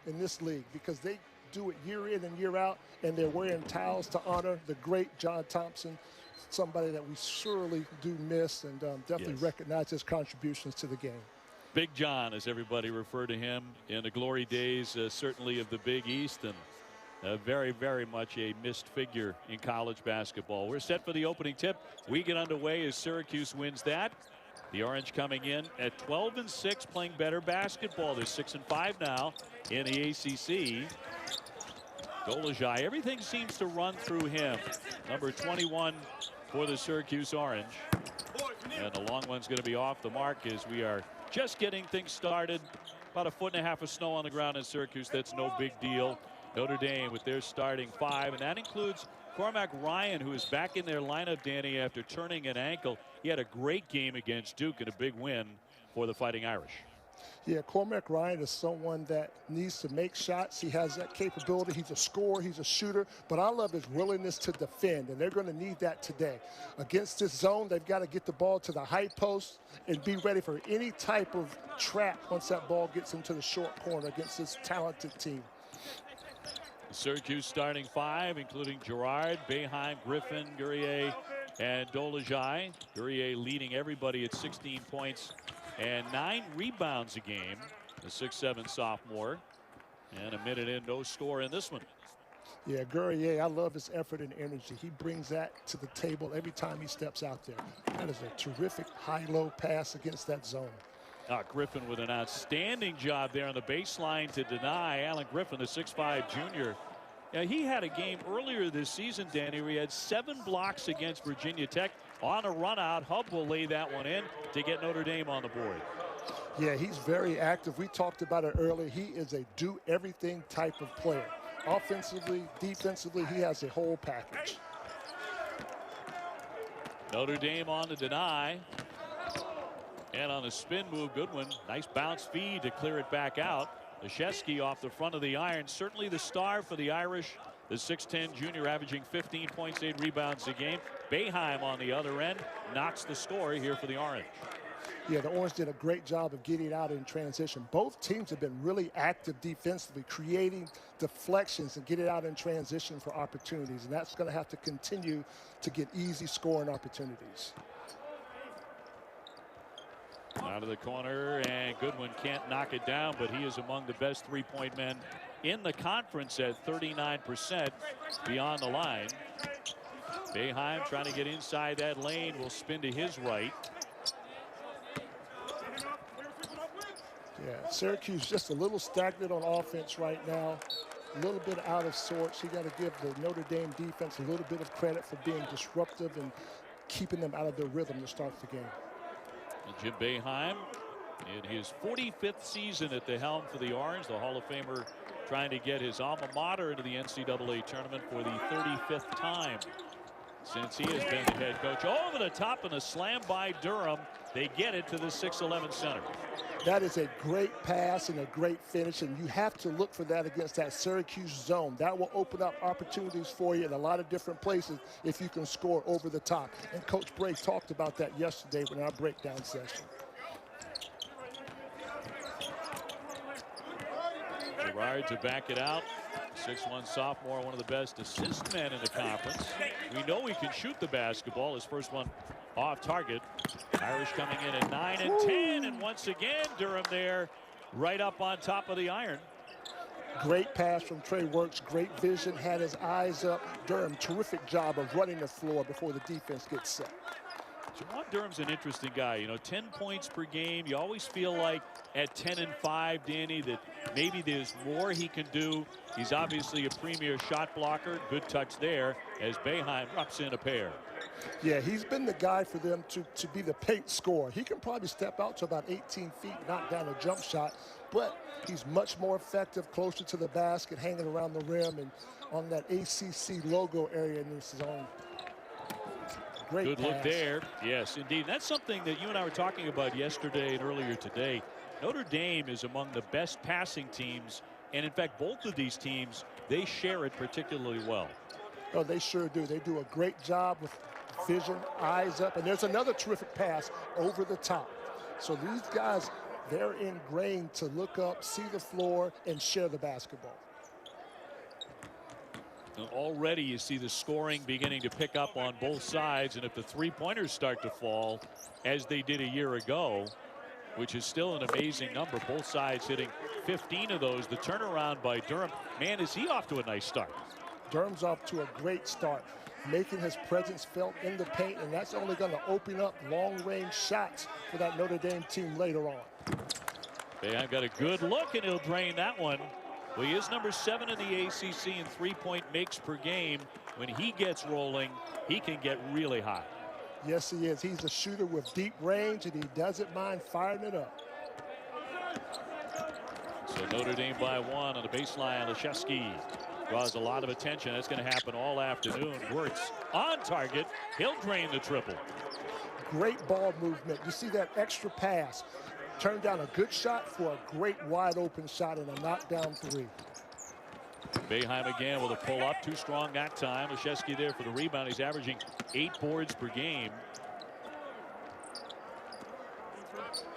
in this league because they do it year in and year out, and they're wearing towels to honor the great John Thompson, somebody that we surely do miss and definitely recognize his contributions to the game. Big John, as everybody referred to him in the glory days, certainly of the Big East, and very, very much a missed figure in college basketball. We're set for the opening tip. We get underway as Syracuse wins that. The Orange coming in at 12-6, playing better basketball. They're 6-5 now in the ACC. Dolezaj, everything seems to run through him. Number 21 for the Syracuse Orange. And the long one's going to be off the mark as we are just getting things started. About a 1.5 feet of snow on the ground in Syracuse. That's no big deal. Notre Dame with their starting 5, and that includes Cormac Ryan, who is back in their lineup, Danny, after turning an ankle. He had a great game against Duke and a big win for the Fighting Irish. Yeah, Cormac Ryan is someone that needs to make shots. He has that capability. He's a scorer. He's a shooter. But I love his willingness to defend, and they're going to need that today. Against this zone, they've got to get the ball to the high post and be ready for any type of trap once that ball gets into the short corner against this talented team. Syracuse starting 5, including Gerard, Boeheim, Griffin, Guerrier, and Dolezaj. Guerrier leading everybody at 16 points and 9 rebounds a game. The 6'7" sophomore. And a minute in, no score in this one. Yeah, Guerrier, I love his effort and energy. He brings that to the table every time he steps out there. That is a terrific high-low pass against that zone. Griffin with an outstanding job there on the baseline to deny. Alan Griffin, the 6'5" junior. Now, he had a game earlier this season, Danny, where he had 7 blocks against Virginia Tech. On a run out, Hub will lay that one in to get Notre Dame on the board. Yeah, he's very active. We talked about it earlier. He is a do-everything type of player. Offensively, defensively, he has a whole package. Notre Dame on the deny. And on a spin move, Goodwin, nice bounce feed to clear it back out. Leshevsky off the front of the iron, certainly the star for the Irish. The 6'10" junior averaging 15 points, 8 rebounds a game. Boeheim on the other end knocks the score here for the Orange. Yeah, the Orange did a great job of getting out in transition. Both teams have been really active defensively, creating deflections and getting out in transition for opportunities. And that's going to have to continue to get easy scoring opportunities. Out of the corner, and Goodwin can't knock it down, but he is among the best three-point men in the conference at 39% beyond the line. Boeheim trying to get inside that lane, will spin to his right. Yeah, Syracuse just a little stagnant on offense right now. A little bit out of sorts. You got to give the Notre Dame defense a little bit of credit for being disruptive and keeping them out of their rhythm to start the game. And Jim Boeheim in his 45th season at the helm for the Orange, the Hall of Famer trying to get his alma mater into the NCAA tournament for the 35th time since he has been the head coach. Over the top and a slam by Durham. They get it to the 6'11" center. That is a great pass and a great finish, and you have to look for that against that Syracuse zone. That will open up opportunities for you in a lot of different places if you can score over the top. And Coach Bray talked about that yesterday in our breakdown session. Gerard to back it out. 6'1" sophomore, one of the best assist men in the conference. We know he can shoot the basketball. His first one off target. Irish coming in at 9 and 10, and once again Durham there right up on top of the iron. Great pass from Trey Wertz, great vision, had his eyes up. Durham, terrific job of running the floor before the defense gets set. Jawan Durham's an interesting guy. You know, 10 points per game. You always feel like at 10 and 5, Danny, that maybe there's more he can do. He's obviously a premier shot blocker. Good touch there as Boeheim ups in a pair. Yeah, he's been the guy for them to be the paint scorer. He can probably step out to about 18 feet, knock down a jump shot, but he's much more effective closer to the basket, hanging around the rim and on that ACC logo area in this zone. Great Good pass. look there. Yes, indeed. That's something that you and I were talking about yesterday and earlier today. Notre Dame is among the best passing teams, and in fact, both of these teams, they share it particularly well. Oh, they sure do. They do a great job with vision, eyes up, and there's another terrific pass over the top. So these guys they're ingrained to look up, see the floor, and share the basketball. And already you see the scoring beginning to pick up on both sides, and if the three-pointers start to fall, as they did a year ago, which is still an amazing number, both sides hitting 15 of those, the turnaround by Durham, man, is he off to a nice start. Durham's off to a great start, making his presence felt in the paint, and that's only going to open up long-range shots for that Notre Dame team later on. Boeheim got a good look, and he'll drain that one. Well, he is number 7 in the ACC in three-point makes per game. When he gets rolling, he can get really hot. Yes, he is. He's a shooter with deep range, and he doesn't mind firing it up. So Notre Dame by 1 on the baseline. Leshevsky draws a lot of attention. That's going to happen all afternoon. Wertz on target. He'll drain the triple. Great ball movement. You see that extra pass. Turned down a good shot for a great wide open shot and a knockdown three. Boeheim again with a pull up. Too strong that time. Leshevsky there for the rebound. He's averaging 8 boards per game.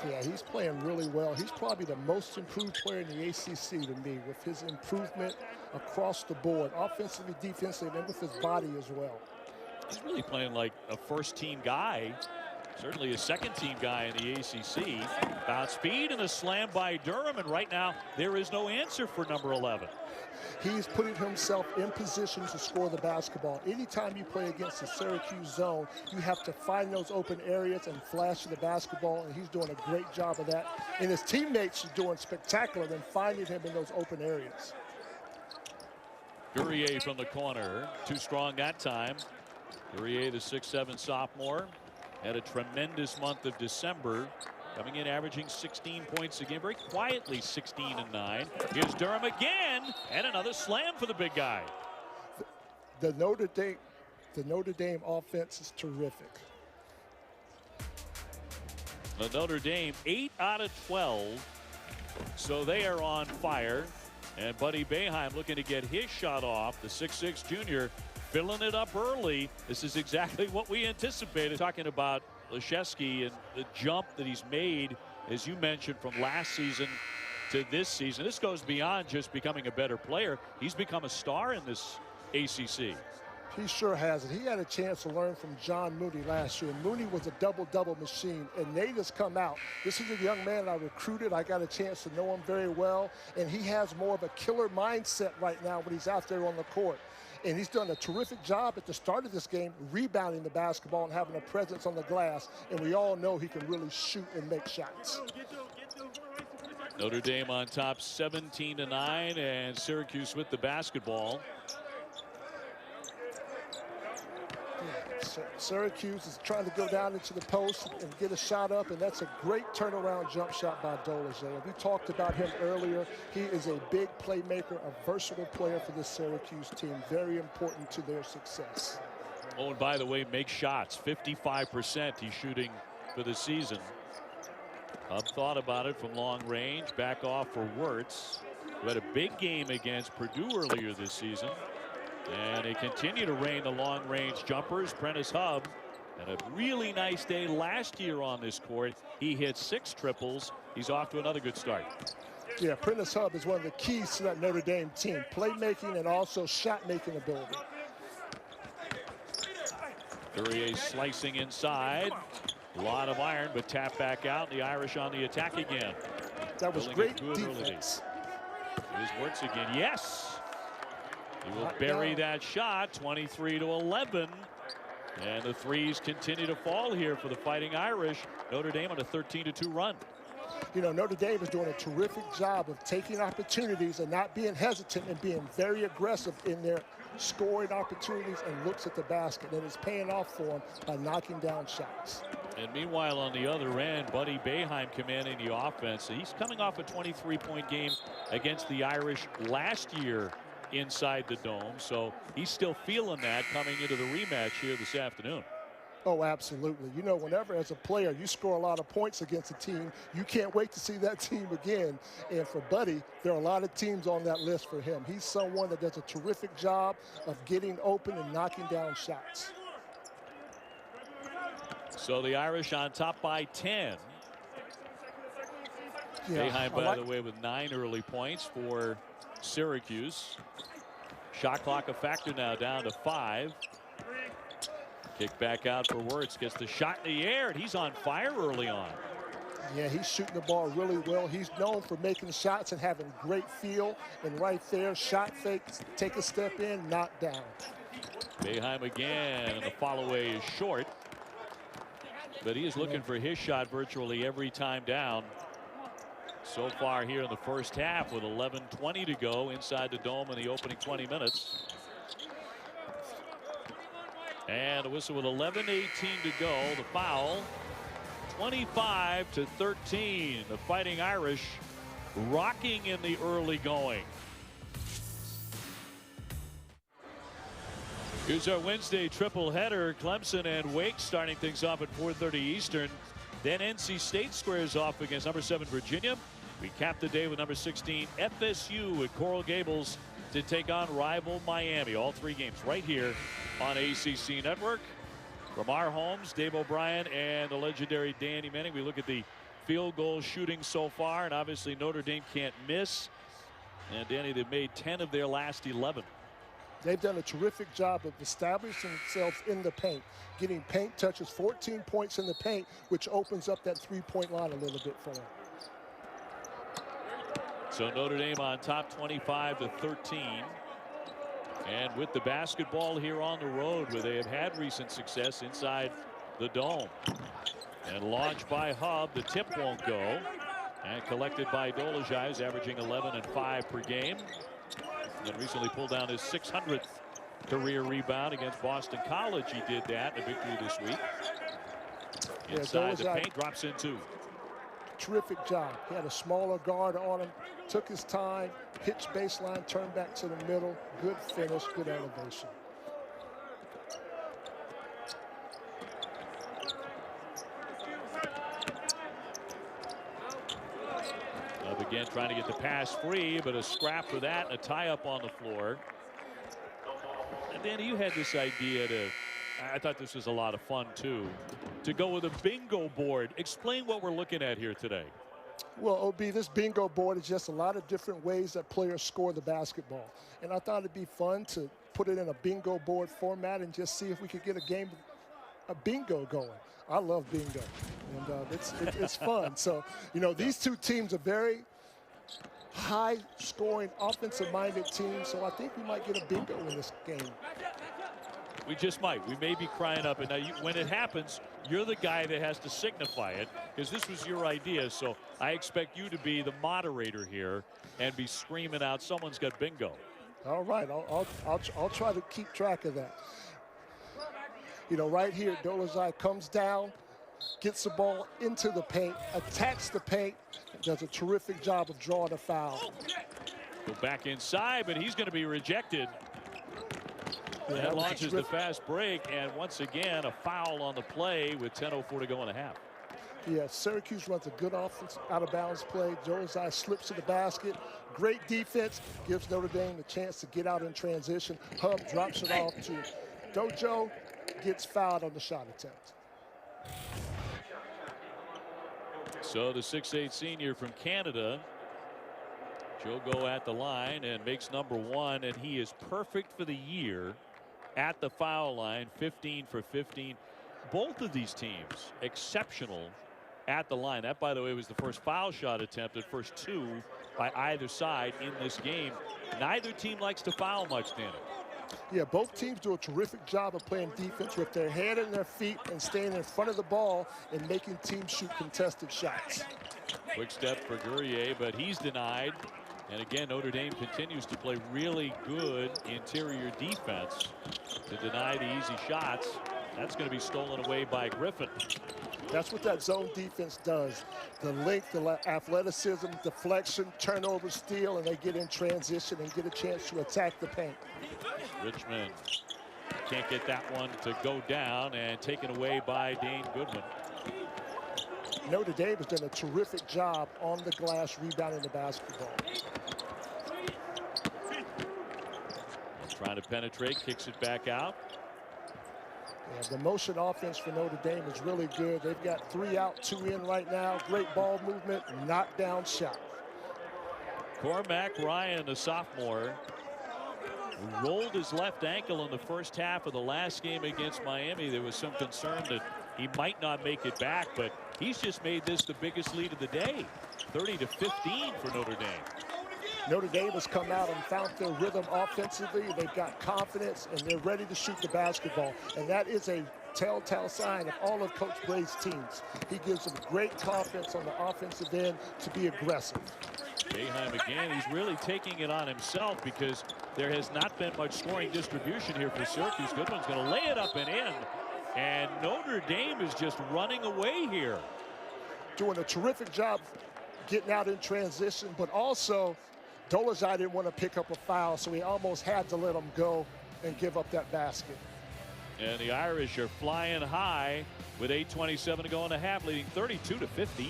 Yeah, he's playing really well. He's probably the most improved player in the ACC to me, with his improvement across the board, offensively, defensively, and with his body as well. He's really playing like a first-team guy. Certainly a second-team guy in the ACC. About speed and a slam by Durham, and right now there is no answer for number 11. He's putting himself in position to score the basketball. Anytime you play against the Syracuse zone, you have to find those open areas and flash the basketball, and he's doing a great job of that. And his teammates are doing spectacular in finding him in those open areas. Guerrier from the corner. Too strong that time. Guerrier, the 6'7" sophomore, had a tremendous month of December, coming in averaging 16 points a game, very quietly 16 and 9. Here's Durham again, and another slam for the big guy. The Notre Dame offense is terrific. The Notre Dame 8 out of 12, so they are on fire. And Buddy Boeheim looking to get his shot off. The 6'6" junior filling it up early. This is exactly what we anticipated. Talking about Leshevsky and the jump that he's made, as you mentioned, from last season to this season. This goes beyond just becoming a better player. He's become a star in this ACC. He sure has it. He had a chance to learn from John Mooney last year. Mooney was a double-double machine, and Nate has come out. This is a young man I recruited. I got a chance to know him very well, and he has more of a killer mindset right now when he's out there on the court. And he's done a terrific job at the start of this game, rebounding the basketball and having a presence on the glass. And we all know he can really shoot and make shots. Notre Dame on top 17-9, and Syracuse with the basketball. Syracuse is trying to go down into the post and get a shot up, and that's a great turnaround jump shot by Dolezaj. We talked about him earlier. He is a big playmaker, a versatile player for the Syracuse team. Very important to their success. Oh, and by the way, make shots. 55% he's shooting for the season. Hub thought about it from long range. Back off for Wertz, who had a big game against Purdue earlier this season. And they continue to rain the long-range jumpers. Prentice Hub had a really nice day last year on this court. He hit 6 triples. He's off to another good start. Yeah, Prentice Hub is one of the keys to that Notre Dame team. Playmaking and also shot-making ability. Guerrier slicing inside. A lot of iron, but tap back out. The Irish on the attack again. That was great defense. Here's Wertz again. Yes. He will bury that shot. 23-11. And the threes continue to fall here for the Fighting Irish. Notre Dame on a 13-2 run. You know, Notre Dame is doing a terrific job of taking opportunities and not being hesitant and being very aggressive in their scoring opportunities and looks at the basket. And it's paying off for them by knocking down shots. And meanwhile, on the other end, Buddy Boeheim commanding the offense. He's coming off a 23-point game against the Irish last year inside the dome, so he's still feeling that coming into the rematch here this afternoon. Oh, absolutely. You know, whenever as a player you score a lot of points against a team, you can't wait to see that team again. And for Buddy, there are a lot of teams on that list for him. He's someone that does a terrific job of getting open and knocking down shots. So the Irish on top by 10. Yeah, Boeheim, by the way, with 9 early points for Syracuse. Shot clock a factor now, down to 5. Kick back out for Wertz. Gets the shot in the air, and he's on fire early on. Yeah, he's shooting the ball really well. He's known for making shots and having great feel. And right there, shot fake, take a step in, knock down. Boeheim again, and the follow away is short. But he is looking for his shot virtually every time down. So far here in the first half with 11:20 to go inside the Dome in the opening 20 minutes. And a whistle with 11:18 to go. The foul. 25-13. The Fighting Irish rocking in the early going. Here's our Wednesday triple header. Clemson and Wake starting things off at 4:30 Eastern. Then NC State squares off against number 7 Virginia. We cap the day with number 16 FSU at Coral Gables to take on rival Miami. All 3 games right here on ACC Network. From our homes, Dave O'Brien and the legendary Danny Manning. We look at the field goal shooting so far, and obviously Notre Dame can't miss. And Danny, they've made 10 of their last 11. They've done a terrific job of establishing themselves in the paint, getting paint touches, 14 points in the paint, which opens up that 3-point line a little bit for them. So Notre Dame on top 25-13. And with the basketball here on the road, where they have had recent success inside the Dome. And launched by Hub, the tip won't go. And collected by Dolezaj, who's averaging 11 and 5 per game. And recently pulled down his 600th career rebound against Boston College. He did that in a victory this week. Inside the paint, drops in 2. Terrific job. He had a smaller guard on him, took his time, pitched baseline, turned back to the middle. Good finish, good elevation. Up again, trying to get the pass free, but a scrap for that, and a tie up on the floor. And Danny, you had this idea I thought this was a lot of fun too, to go with a bingo board. Explain what we're looking at here today. Well, OB, this bingo board is just a lot of different ways that players score the basketball. And I thought it'd be fun to put it in a bingo board format and just see if we could get a bingo going. I love bingo, and it's fun. So, you know, these two teams are very high-scoring, offensive-minded teams, so I think we might get a bingo in this game. We just might. We may be crying up. And now when it happens, you're the guy that has to signify it, because this was your idea. So I expect you to be the moderator here and be screaming out, someone's got bingo. All right. I'll try to keep track of that. You know, right here, Dolezaj comes down, gets the ball into the paint, attacks the paint, does a terrific job of drawing a foul. Go back inside, but he's going to be rejected. Yeah, that launches the fast break, and once again a foul on the play with 10:04 to go in the half. Yeah, Syracuse runs a good offense, out of bounds play. Dolezaj slips to the basket. Great defense, gives Notre Dame the chance to get out in transition. Hub drops it off to Dojo, gets fouled on the shot attempt. So the 6'8" senior from Canada, Jogo at the line and makes number 1, and he is perfect for the year at the foul line, 15 for 15. Both of these teams exceptional at the line. That, by the way, was the first foul shot attempted, first 2 by either side in this game. Neither team likes to foul much, Danny. Yeah, both teams do a terrific job of playing defense with their head and their feet and staying in front of the ball and making teams shoot contested shots. Quick step for Guerrier, but he's denied. And again, Notre Dame continues to play really good interior defense to deny the easy shots. That's going to be stolen away by Griffin. That's what that zone defense does. The length, the athleticism, deflection, turnover, steal, and they get in transition and get a chance to attack the paint. Richmond can't get that one to go down, and taken away by Dane Goodwin. Notre Dame has done a terrific job on the glass rebounding the basketball. Trying to penetrate, kicks it back out. Yeah, the motion offense for Notre Dame is really good. They've got 3 out, 2 in right now. Great ball movement, knockdown shot. Cormac Ryan, a sophomore, rolled his left ankle in the first half of the last game against Miami. There was some concern that he might not make it back, but he's just made this the biggest lead of the day. 30-15 for Notre Dame. Notre Dame has come out and found their rhythm offensively. They've got confidence, and they're ready to shoot the basketball. And that is a telltale sign of all of Coach Bray's teams. He gives them great confidence on the offensive end to be aggressive. Boeheim again, he's really taking it on himself because there has not been much scoring distribution here for Syracuse. Goodwin's going to lay it up and in. And Notre Dame is just running away here. Doing a terrific job getting out in transition, but also Dolezaj didn't want to pick up a foul, so he almost had to let him go and give up that basket. And the Irish are flying high with 8:27 to go in the half, leading 32-15.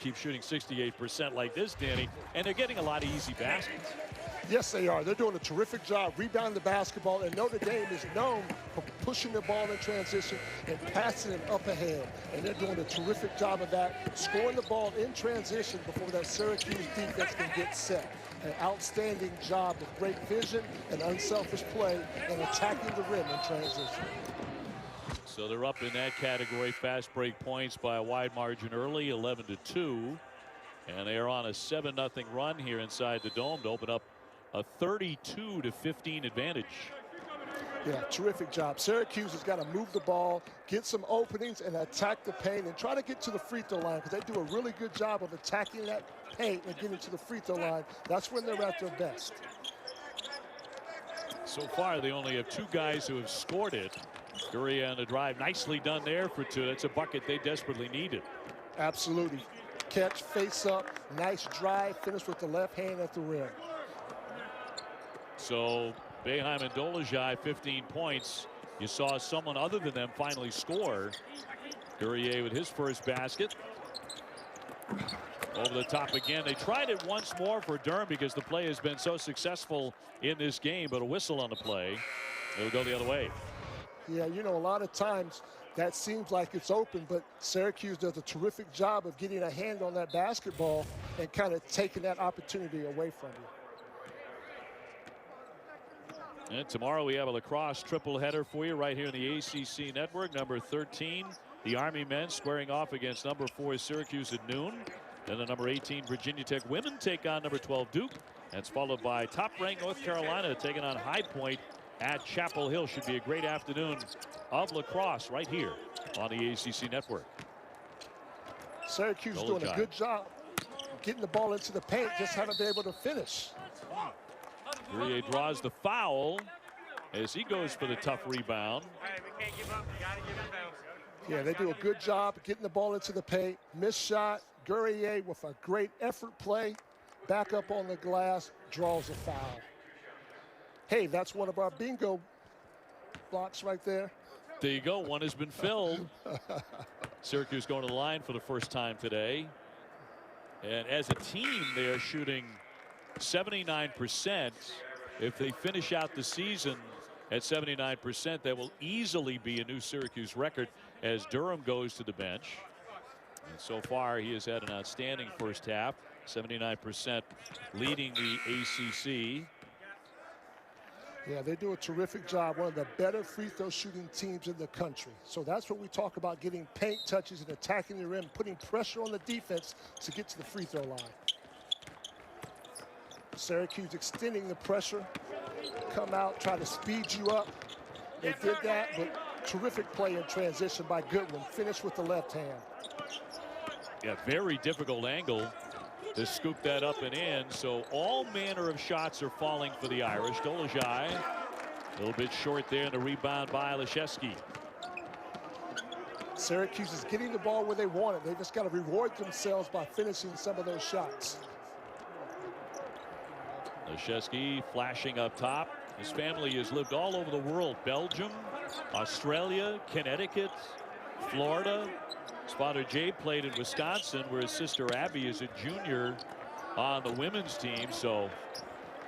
Keep shooting 68% like this, Danny, and they're getting a lot of easy baskets. Yes, they are. They're doing a terrific job rebounding the basketball, and Notre Dame is known for pushing the ball in transition and passing it up ahead. And they're doing a terrific job of that, scoring the ball in transition before that Syracuse defense can get set. An outstanding job of great vision and unselfish play and attacking the rim in transition. So they're up in that category. Fast break points by a wide margin early, 11-2. And they are on a 7-0 run here inside the Dome to open up a 32-15 advantage. Yeah, terrific job. Syracuse has got to move the ball, get some openings, and attack the paint and try to get to the free throw line, because they do a really good job of attacking that paint and getting to the free throw line. That's when they're at their best. So far, they only have 2 guys who have scored it. Gurrier on the drive. Nicely done there for 2. That's a bucket they desperately needed. Absolutely. Catch, face up, nice drive, finish with the left hand at the rim. So Boeheim and Dolezaj, 15 points. You saw someone other than them finally score. Gurrier with his first basket. Over the top again. They tried it once more for Durham because the play has been so successful in this game, but a whistle on the play. It'll go the other way. Yeah, you know, a lot of times that seems like it's open, but Syracuse does a terrific job of getting a hand on that basketball and kind of taking that opportunity away from you. And tomorrow we have a lacrosse triple header for you right here in the ACC network. Number 13, the Army men squaring off against number 4 Syracuse at noon. Then the number 18 Virginia Tech women take on number 12 Duke. That's followed by top-ranked North Carolina taking on High Point at Chapel Hill. Should be a great afternoon of lacrosse right here on the ACC network. Syracuse doing a good job getting the ball into the paint, just haven't been able to finish. Gurrier draws the foul as he goes for the tough rebound. Yeah, they do a good job getting the ball into the paint. Missed shot. Gurrier with a great effort play. Back up on the glass, draws a foul. Hey, that's one of our bingo blocks right there. There you go. One has been filled. Syracuse going to the line for the first time today. And as a team, they are shooting 79%. If they finish out the season at 79%, that will easily be a new Syracuse record as Durham goes to the bench. And so far, he has had an outstanding first half. 79% leading the ACC. Yeah, they do a terrific job. One of the better free throw shooting teams in the country. So that's what we talk about, getting paint touches and attacking the rim, putting pressure on the defense to get to the free throw line. Syracuse extending the pressure, come out, try to speed you up. They did that, but terrific play in transition by Goodwin. Finished with the left hand. Yeah, very difficult angle to scoop that up and in. So all manner of shots are falling for the Irish. Dolezaj a little bit short there, and the rebound by Leszewski. Syracuse is getting the ball where they want it. They just got to reward themselves by finishing some of those shots. Leszewski flashing up top. His family has lived all over the world. Belgium, Australia, Connecticut, Florida. His father Jay played in Wisconsin, where his sister Abby is a junior on the women's team. So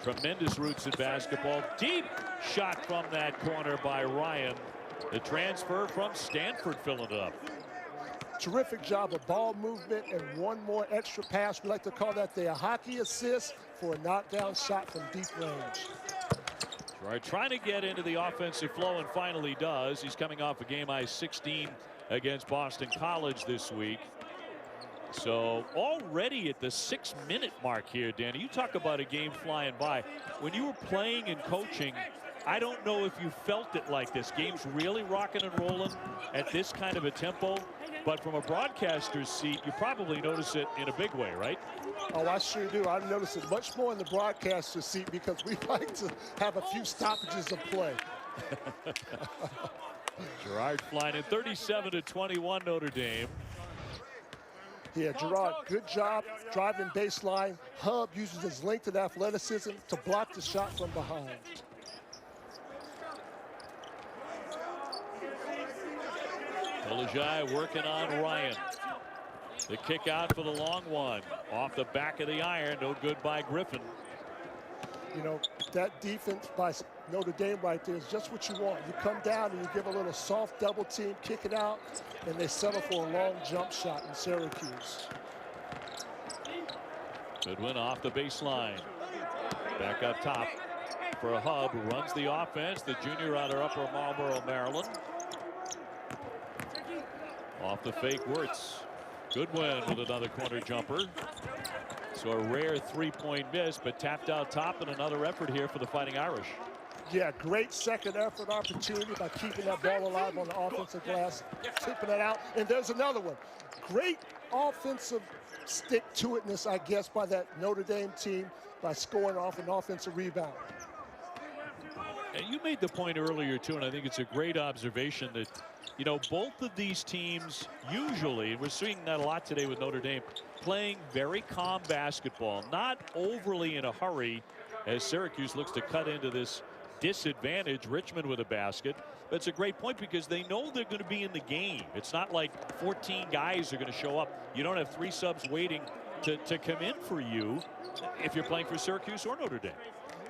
Tremendous roots in basketball. Deep shot from that corner by Ryan. The transfer from Stanford filling it up. Terrific job of ball movement and one more extra pass. We like to call that the hockey assist for a knockdown shot from deep range. Gerard trying to get into the offensive flow and finally does. He's coming off a game high 16 against Boston College this week. So already at the 6-minute mark here, Danny, you talk about a game flying by. When you were playing and coaching, I don't know if you felt it like this. Game's really rocking and rolling at this kind of a tempo. But from a broadcaster's seat, you probably notice it in a big way, right? Oh, I sure do. I notice it much more in the broadcaster's seat because we like to have a few stoppages of play. Gerard flying in 37-21 Notre Dame. Yeah, Gerard, good job driving baseline. Hub uses his length and athleticism to block the shot from behind. Dolezaj working on Ryan. The kick out for the long one. Off the back of the iron. No good by Griffin. You know, that defense by Notre Dame right there is just what you want. You come down and you give a little soft double team, kick it out, and they settle for a long jump shot in Syracuse. Goodwin off the baseline. Back up top for a Hub who runs the offense. The junior out of Upper Marlboro, Maryland. Off the fake, Wertz. Goodwin with another corner jumper. So a rare three-point miss, but tapped out top, and another effort here for the Fighting Irish. Yeah, great second effort opportunity by keeping that ball alive on the offensive glass, tipping it out. And there's another one. Great offensive stick-to-itness, I guess, by that Notre Dame team by scoring off an offensive rebound. And you made the point earlier, too, and I think it's a great observation that, you know, both of these teams usually, we're seeing that a lot today with Notre Dame, playing very calm basketball, not overly in a hurry as Syracuse looks to cut into this disadvantage. Richmond with a basket. But it's a great point because they know they're going to be in the game. It's not like 14 guys are going to show up. You don't have 3 subs waiting to come in for you if you're playing for Syracuse or Notre Dame.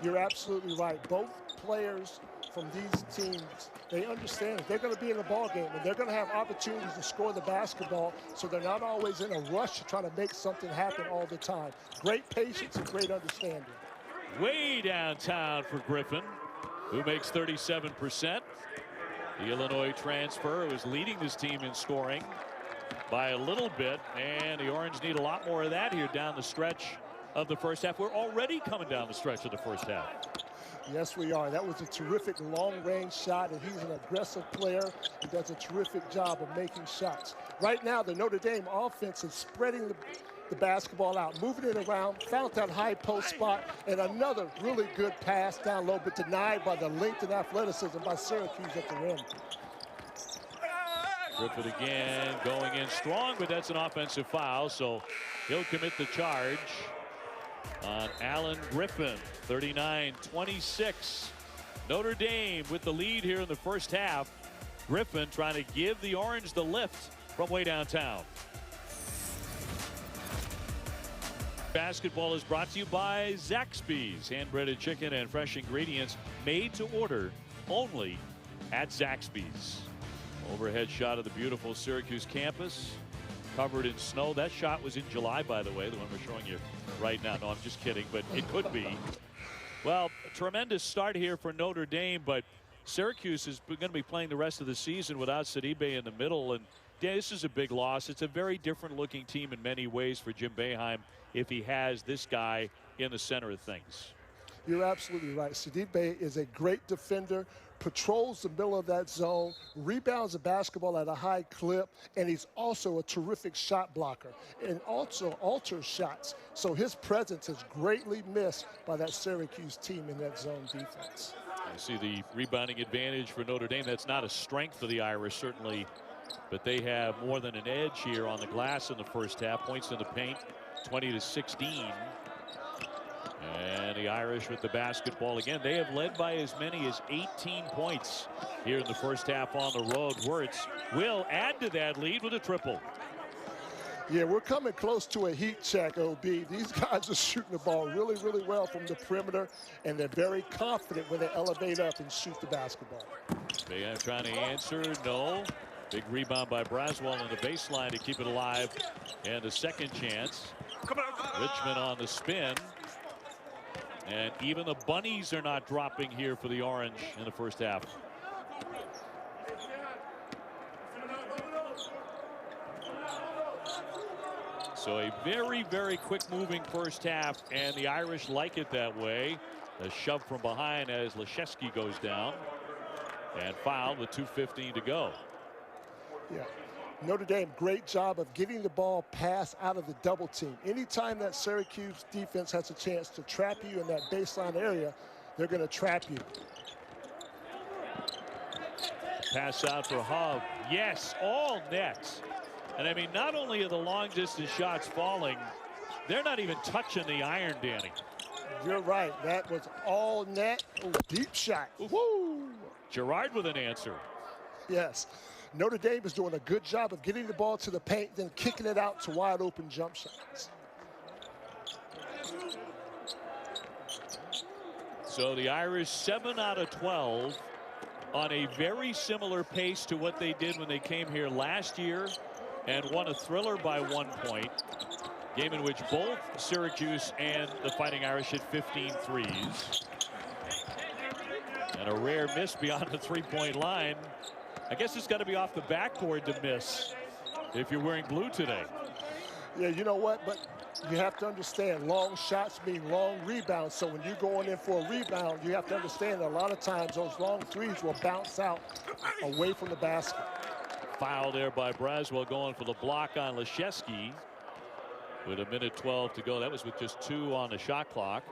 You're absolutely right. Both players from these teams, they understand that they're going to be in the ball game and they're going to have opportunities to score the basketball, so they're not always in a rush to try to make something happen all the time. Great patience and great understanding. Way downtown for Griffin, who makes 37%. The Illinois transfer who is leading this team in scoring by a little bit, and the Orange need a lot more of that here down the stretch of the first half. We're already coming down the stretch of the first half. Yes, we are. That was a terrific long-range shot, and he's an aggressive player and does a terrific job of making shots. Right now, the Notre Dame offense is spreading the basketball out, moving it around, found that high post spot, and another really good pass down low, but denied by the length and athleticism by Syracuse at the rim. Griffin again going in strong, but that's an offensive foul, so he'll commit the charge on Alan Griffin. 39-26. Notre Dame with the lead here in the first half. Griffin trying to give the Orange the lift from way downtown. Basketball is brought to you by Zaxby's. Hand-breaded chicken and fresh ingredients made to order only at Zaxby's. Overhead shot of the beautiful Syracuse campus, covered in snow. That shot was in July, by the way, the one we're showing you right now. No, I'm just kidding, but it could be. Well, a tremendous start here for Notre Dame, but Syracuse is going to be playing the rest of the season without Sidibe in the middle, and this is a big loss. It's a very different looking team in many ways for Jim Boeheim if he has this guy in the center of things. You're absolutely right. Sidibe is a great defender, patrols the middle of that zone, rebounds the basketball at a high clip, and he's also a terrific shot blocker and also alters shots. So his presence is greatly missed by that Syracuse team in that zone defense. You see the rebounding advantage for Notre Dame. That's not a strength for the Irish, certainly, but they have more than an edge here on the glass in the first half. Points in the paint, 20-16. And the Irish with the basketball again. They have led by as many as 18 points here in the first half on the road. Wertz will add to that lead with a triple. Yeah, we're coming close to a heat check, OB. These guys are shooting the ball really, really well from the perimeter, and they're very confident when they elevate up and shoot the basketball. Boeheim trying to answer, no. Big rebound by Braswell on the baseline to keep it alive. And a second chance. Richmond on the spin. And even the bunnies are not dropping here for the Orange in the first half. So a very, very quick moving first half, and the Irish like it that way. A shove from behind as Leszewski goes down and fouled with 2:15 to go. Yeah. Notre Dame, great job of getting the ball passed out of the double team. Anytime that Syracuse defense has a chance to trap you in that baseline area, they're going to trap you. Pass out for Hub. Yes, all nets. And I mean, not only are the long distance shots falling, they're not even touching the iron, Danny. You're right. That was all net. Oh, deep shot. Woo! Gerard with an answer. Yes. Notre Dame is doing a good job of getting the ball to the paint, then kicking it out to wide open jump shots. So the Irish 7 out of 12 on a very similar pace to what they did when they came here last year and won a thriller by 1 point. Game in which both Syracuse and the Fighting Irish hit 15 threes. And a rare miss beyond the three-point line. I guess it's got to be off the backboard to miss if you're wearing blue today. Yeah, you know what? But you have to understand, long shots mean long rebounds. So when you're going in for a rebound, you have to understand that a lot of times those long threes will bounce out away from the basket. Foul there by Braswell, going for the block on Leszewski with 1:12 to go. That was with just 2 on the shot clock.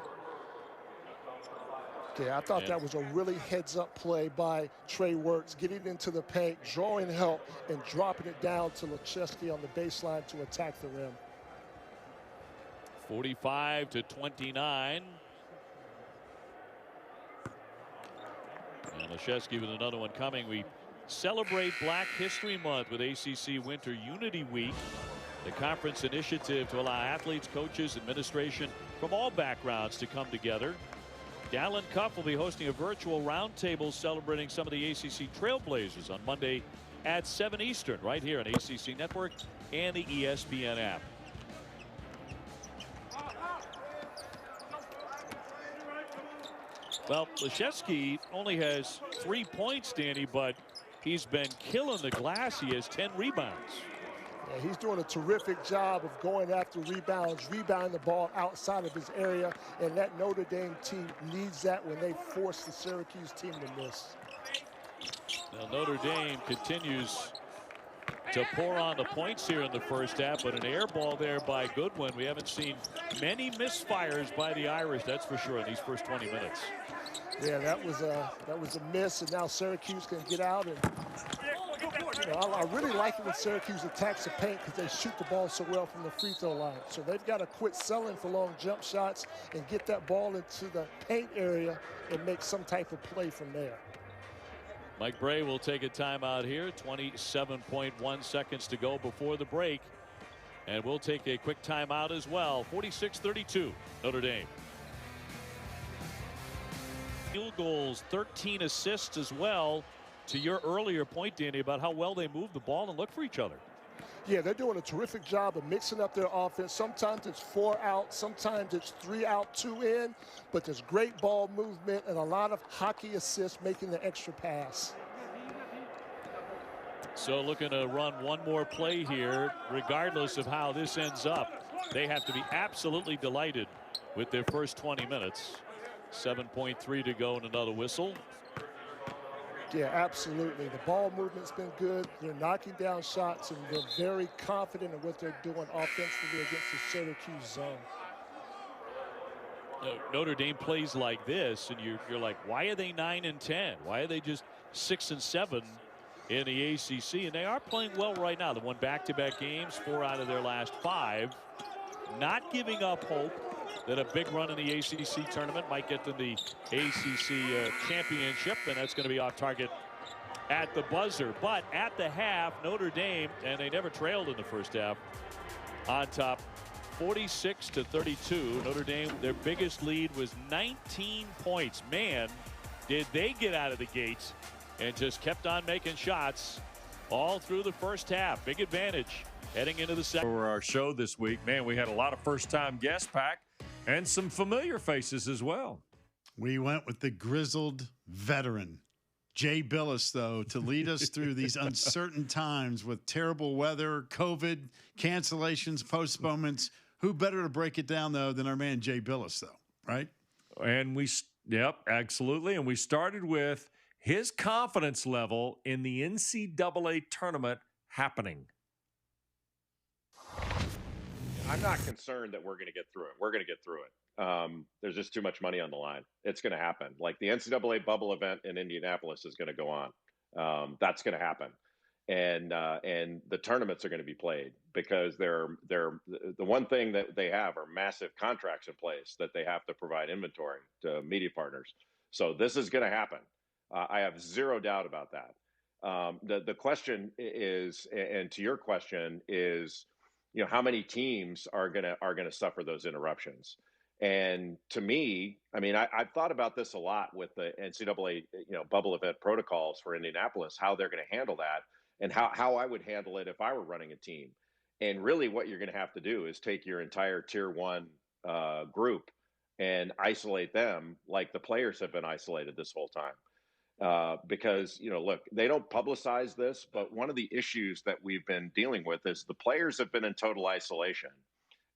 Yeah, I thought that was a really heads-up play by Trey Wertz, getting into the paint, drawing help, and dropping it down to Leszewski on the baseline to attack the rim. 45-29. And Leszewski with another one coming. We celebrate Black History Month with ACC Winter Unity Week, the conference initiative to allow athletes, coaches, administration from all backgrounds to come together. Dallin Cup will be hosting a virtual roundtable celebrating some of the ACC trailblazers on Monday at 7 Eastern right here on ACC Network and the ESPN app. Well, Leszewski only has 3 points, Danny, but he's been killing the glass. He has 10 rebounds. Yeah, he's doing a terrific job of going after rebounds, rebounding the ball outside of his area, and that Notre Dame team needs that when they force the Syracuse team to miss. Now Notre Dame continues to pour on the points here in the first half, but an air ball there by Goodwin. We haven't seen many misfires by the Irish, that's for sure, in these first 20 minutes. Yeah, that was a miss, and now Syracuse can get out. And you know, I really like it when Syracuse attacks the paint because they shoot the ball so well from the free throw line. So they've got to quit selling for long jump shots and get that ball into the paint area and make some type of play from there. Mike Bray will take a timeout here. 27.1 seconds to go before the break. And we'll take a quick timeout as well. 46-32 Notre Dame. Field goals, 13 assists as well. To your earlier point, Danny, about how well they move the ball and look for each other. Yeah, they're doing a terrific job of mixing up their offense. Sometimes it's 4 out, sometimes it's 3 out, 2 in, but there's great ball movement and a lot of hockey assists making the extra pass. So looking to run one more play here, regardless of how this ends up. They have to be absolutely delighted with their first 20 minutes. 7.3 to go and another whistle. Yeah, absolutely. The ball movement's been good. They're knocking down shots, and they're very confident in what they're doing offensively against the Syracuse zone. Notre Dame plays like this, and you're like, why are they 9 and 10? Why are they just 6 and 7 in the ACC? And they are playing well right now. They won back-to-back games, 4 out of their last 5. Not giving up hope that a big run in the ACC tournament might get them the ACC championship, and that's going to be off target at the buzzer. But at the half, Notre Dame, and they never trailed in the first half, on top 46-32. Notre Dame, their biggest lead was 19 points. Man, did they get out of the gates and just kept on making shots all through the first half. Big advantage heading into the second. For our show this week, man, we had a lot of first-time guests pack and some familiar faces as well. We went with the grizzled veteran, Jay Billis, though, to lead us through these uncertain times with terrible weather, COVID, cancellations, postponements. Who better to break it down, though, than our man Jay Billis, though, right? And yep, absolutely. And we started with his confidence level in the NCAA tournament happening. I'm not concerned that we're going to get through it. We're going to get through it. There's just too much money on the line. It's going to happen. Like the NCAA bubble event in Indianapolis is going to go on. That's going to happen. And the tournaments are going to be played because they're the one thing that they have are massive contracts in place that they have to provide inventory to media partners. So this is going to happen. I have zero doubt about that. The question is, and to your question is, you know, how many teams are gonna suffer those interruptions? And to me, I mean, I've thought about this a lot with the NCAA, you know, bubble event protocols for Indianapolis, how they're going to handle that, and how I would handle it if I were running a team. And really, what you're going to have to do is take your entire Tier 1 group and isolate them like the players have been isolated this whole time. Because, you know, look, they don't publicize this, but one of the issues that we've been dealing with is the players have been in total isolation,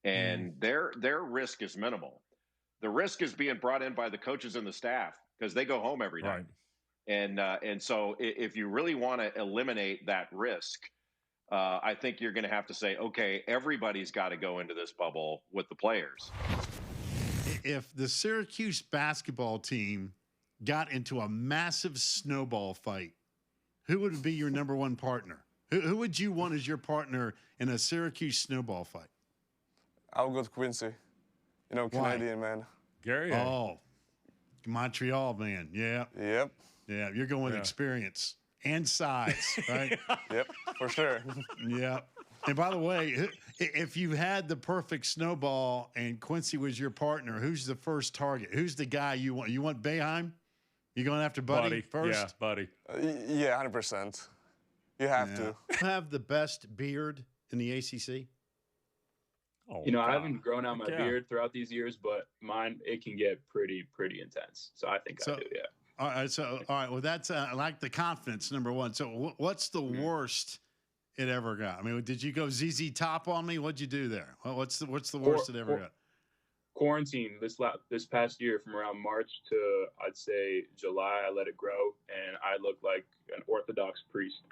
and their risk is minimal. The risk is being brought in by the coaches and the staff because they go home every night. Right. And so if you really want to eliminate that risk, I think you're going to have to say, okay, everybody's got to go into this bubble with the players. If the Syracuse basketball team got into a massive snowball fight, who would be your number one partner? Who would you want as your partner in a Syracuse snowball fight? I'll go to Quincy. You know, Canadian man. Gary. Oh, Montreal man. Yeah. Yep. Yeah, you're going with experience and size, right? Yep, for sure. Yeah. And by the way, if you had the perfect snowball and Quincy was your partner, who's the first target? Who's the guy you want? You want Boeheim? You going after Buddy first? Yeah, Buddy. Yeah, 100%. You have to. Have the best beard in the ACC? Oh, you know, God. I haven't grown out my beard throughout these years, but mine, it can get pretty intense. So I think I do, yeah. All right. Well, that's I like the confidence, number one. So what's the worst it ever got? I mean, did you go ZZ Top on me? What'd you do there? Well, what's the worst it ever got? Quarantine this past year from around March to, I'd say, July, I let it grow, and I look like an Orthodox priest.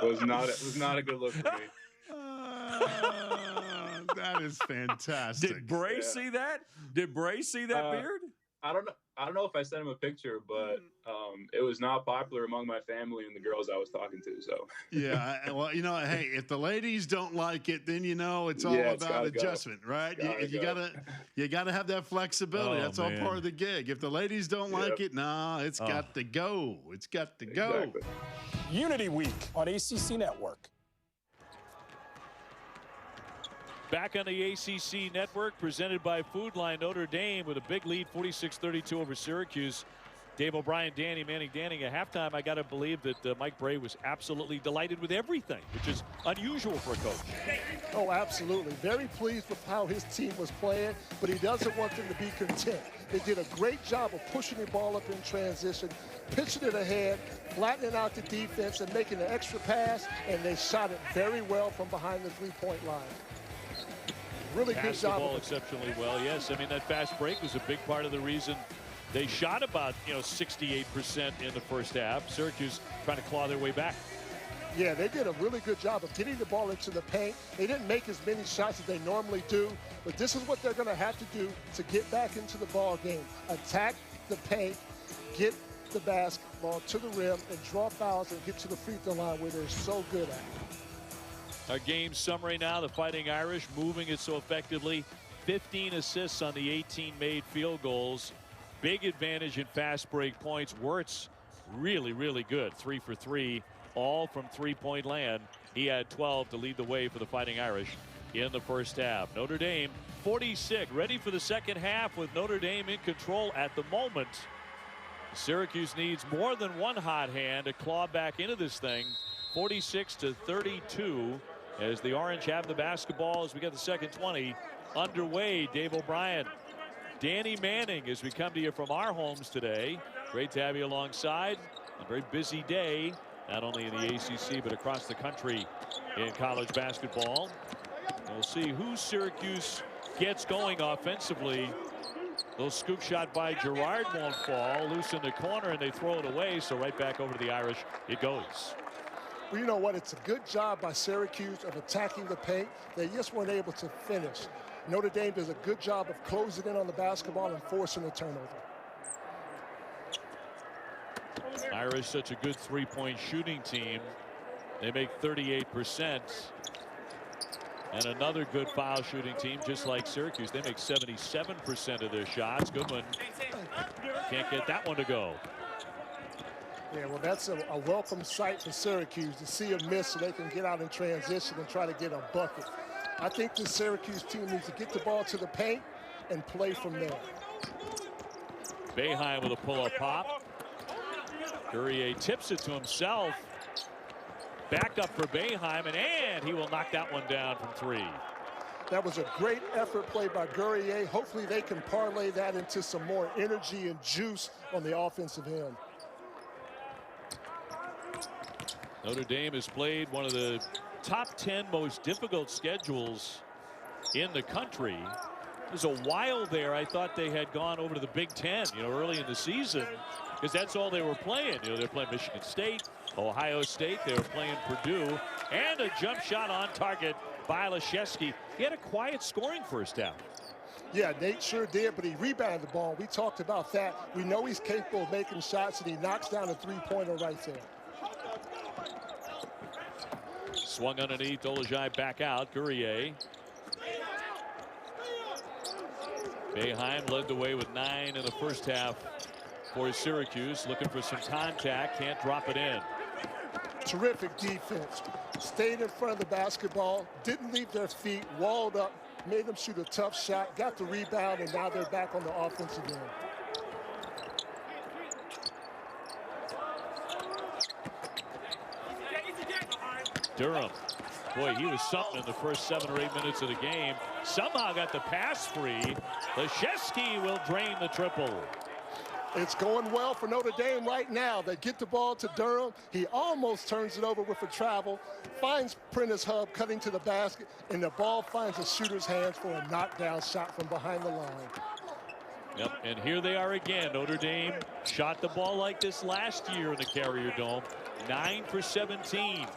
was not a good look for me. That is fantastic. Did Bray see that? Did Bray see that beard? I don't know if I sent him a picture, but it was not popular among my family and the girls I was talking to. So yeah, well, you know, hey, if the ladies don't like it, then you know it's all about adjustment, right? You gotta have that flexibility. That's all part of the gig. If the ladies don't like it, it's got to go. It's got to go. Exactly. Unity Week on ACC Network. Back on the ACC Network, presented by Food Line. Notre Dame with a big lead, 46-32 over Syracuse. Dave O'Brien, Danny Manning. Danny, at halftime, I got to believe that Mike Brey was absolutely delighted with everything, which is unusual for a coach. Oh, absolutely. Very pleased with how his team was playing, but he doesn't want them to be content. They did a great job of pushing the ball up in transition, pitching it ahead, flattening out the defense, and making an extra pass, and they shot it very well from behind the three-point line. Really good Passed job. The ball exceptionally well. Yes, I mean that fast break was a big part of the reason they shot about 68% in the first half. Syracuse trying to claw their way back. Yeah, they did a really good job of getting the ball into the paint. They didn't make as many shots as they normally do, but this is what they're going to have to do to get back into the ball game. Attack the paint, get the basketball to the rim, and draw fouls and get to the free throw line where they're so good at. Our game summary now, the Fighting Irish moving it so effectively. 15 assists on the 18 made field goals. Big advantage in fast break points. Wertz really, really good. 3 for 3, all from three-point land. He had 12 to lead the way for the Fighting Irish in the first half. Notre Dame 46, ready for the second half with Notre Dame in control at the moment. Syracuse needs more than one hot hand to claw back into this thing. 46-32 as the Orange have the basketball as we get the second 20 underway. Dave O'Brien, Danny Manning, as we come to you from our homes today. Great to have you alongside. A very busy day, not only in the ACC but across the country in college basketball. We'll see who Syracuse gets going offensively. Little scoop shot by Girard won't fall. Loose in the corner, and they throw it away. So right back over to the Irish it goes. Well, you know what? It's a good job by Syracuse of attacking the paint. They just weren't able to finish. Notre Dame does a good job of closing in on the basketball and forcing a turnover. Irish, such a good three-point shooting team. They make 38%. And another good foul shooting team, just like Syracuse. They make 77% of their shots. Good one. Can't get that one to go. Yeah, well, that's a welcome sight for Syracuse to see a miss so they can get out in transition and try to get a bucket. I think the Syracuse team needs to get the ball to the paint and play from there. Boeheim with a pull-up pop. Courier tips it to himself. Back up for Boeheim, and he will knock that one down from 3. That was a great effort play by Courier. Hopefully they can parlay that into some more energy and juice on the offensive end. Notre Dame has played one of the top 10 most difficult schedules in the country. There's a while there I thought they had gone over to the Big Ten, early in the season, because that's all they were playing. They're playing Michigan State, Ohio State. They were playing Purdue, and a jump shot on target by Leszewski. He had a quiet scoring first half. Yeah, Nate sure did, but he rebounded the ball. We talked about that. We know he's capable of making shots, and he knocks down a three-pointer right there. Swung underneath, Dolezaj back out. Courier. Boeheim led the way with 9 in the first half for Syracuse. Looking for some contact, can't drop it in. Terrific defense. Stayed in front of the basketball, didn't leave their feet, walled up, made them shoot a tough shot, got the rebound, and now they're back on the offensive end. Durham, boy, he was something in the first 7 or 8 minutes of the game. Somehow got the pass free. Leszewski will drain the triple. It's going well for Notre Dame right now. They get the ball to Durham. He almost turns it over with a travel, finds Prentice Hub cutting to the basket, and the ball finds a shooter's hands for a knockdown shot from behind the line. Yep, and here they are again. Notre Dame shot the ball like this last year in the Carrier Dome. 9 for 17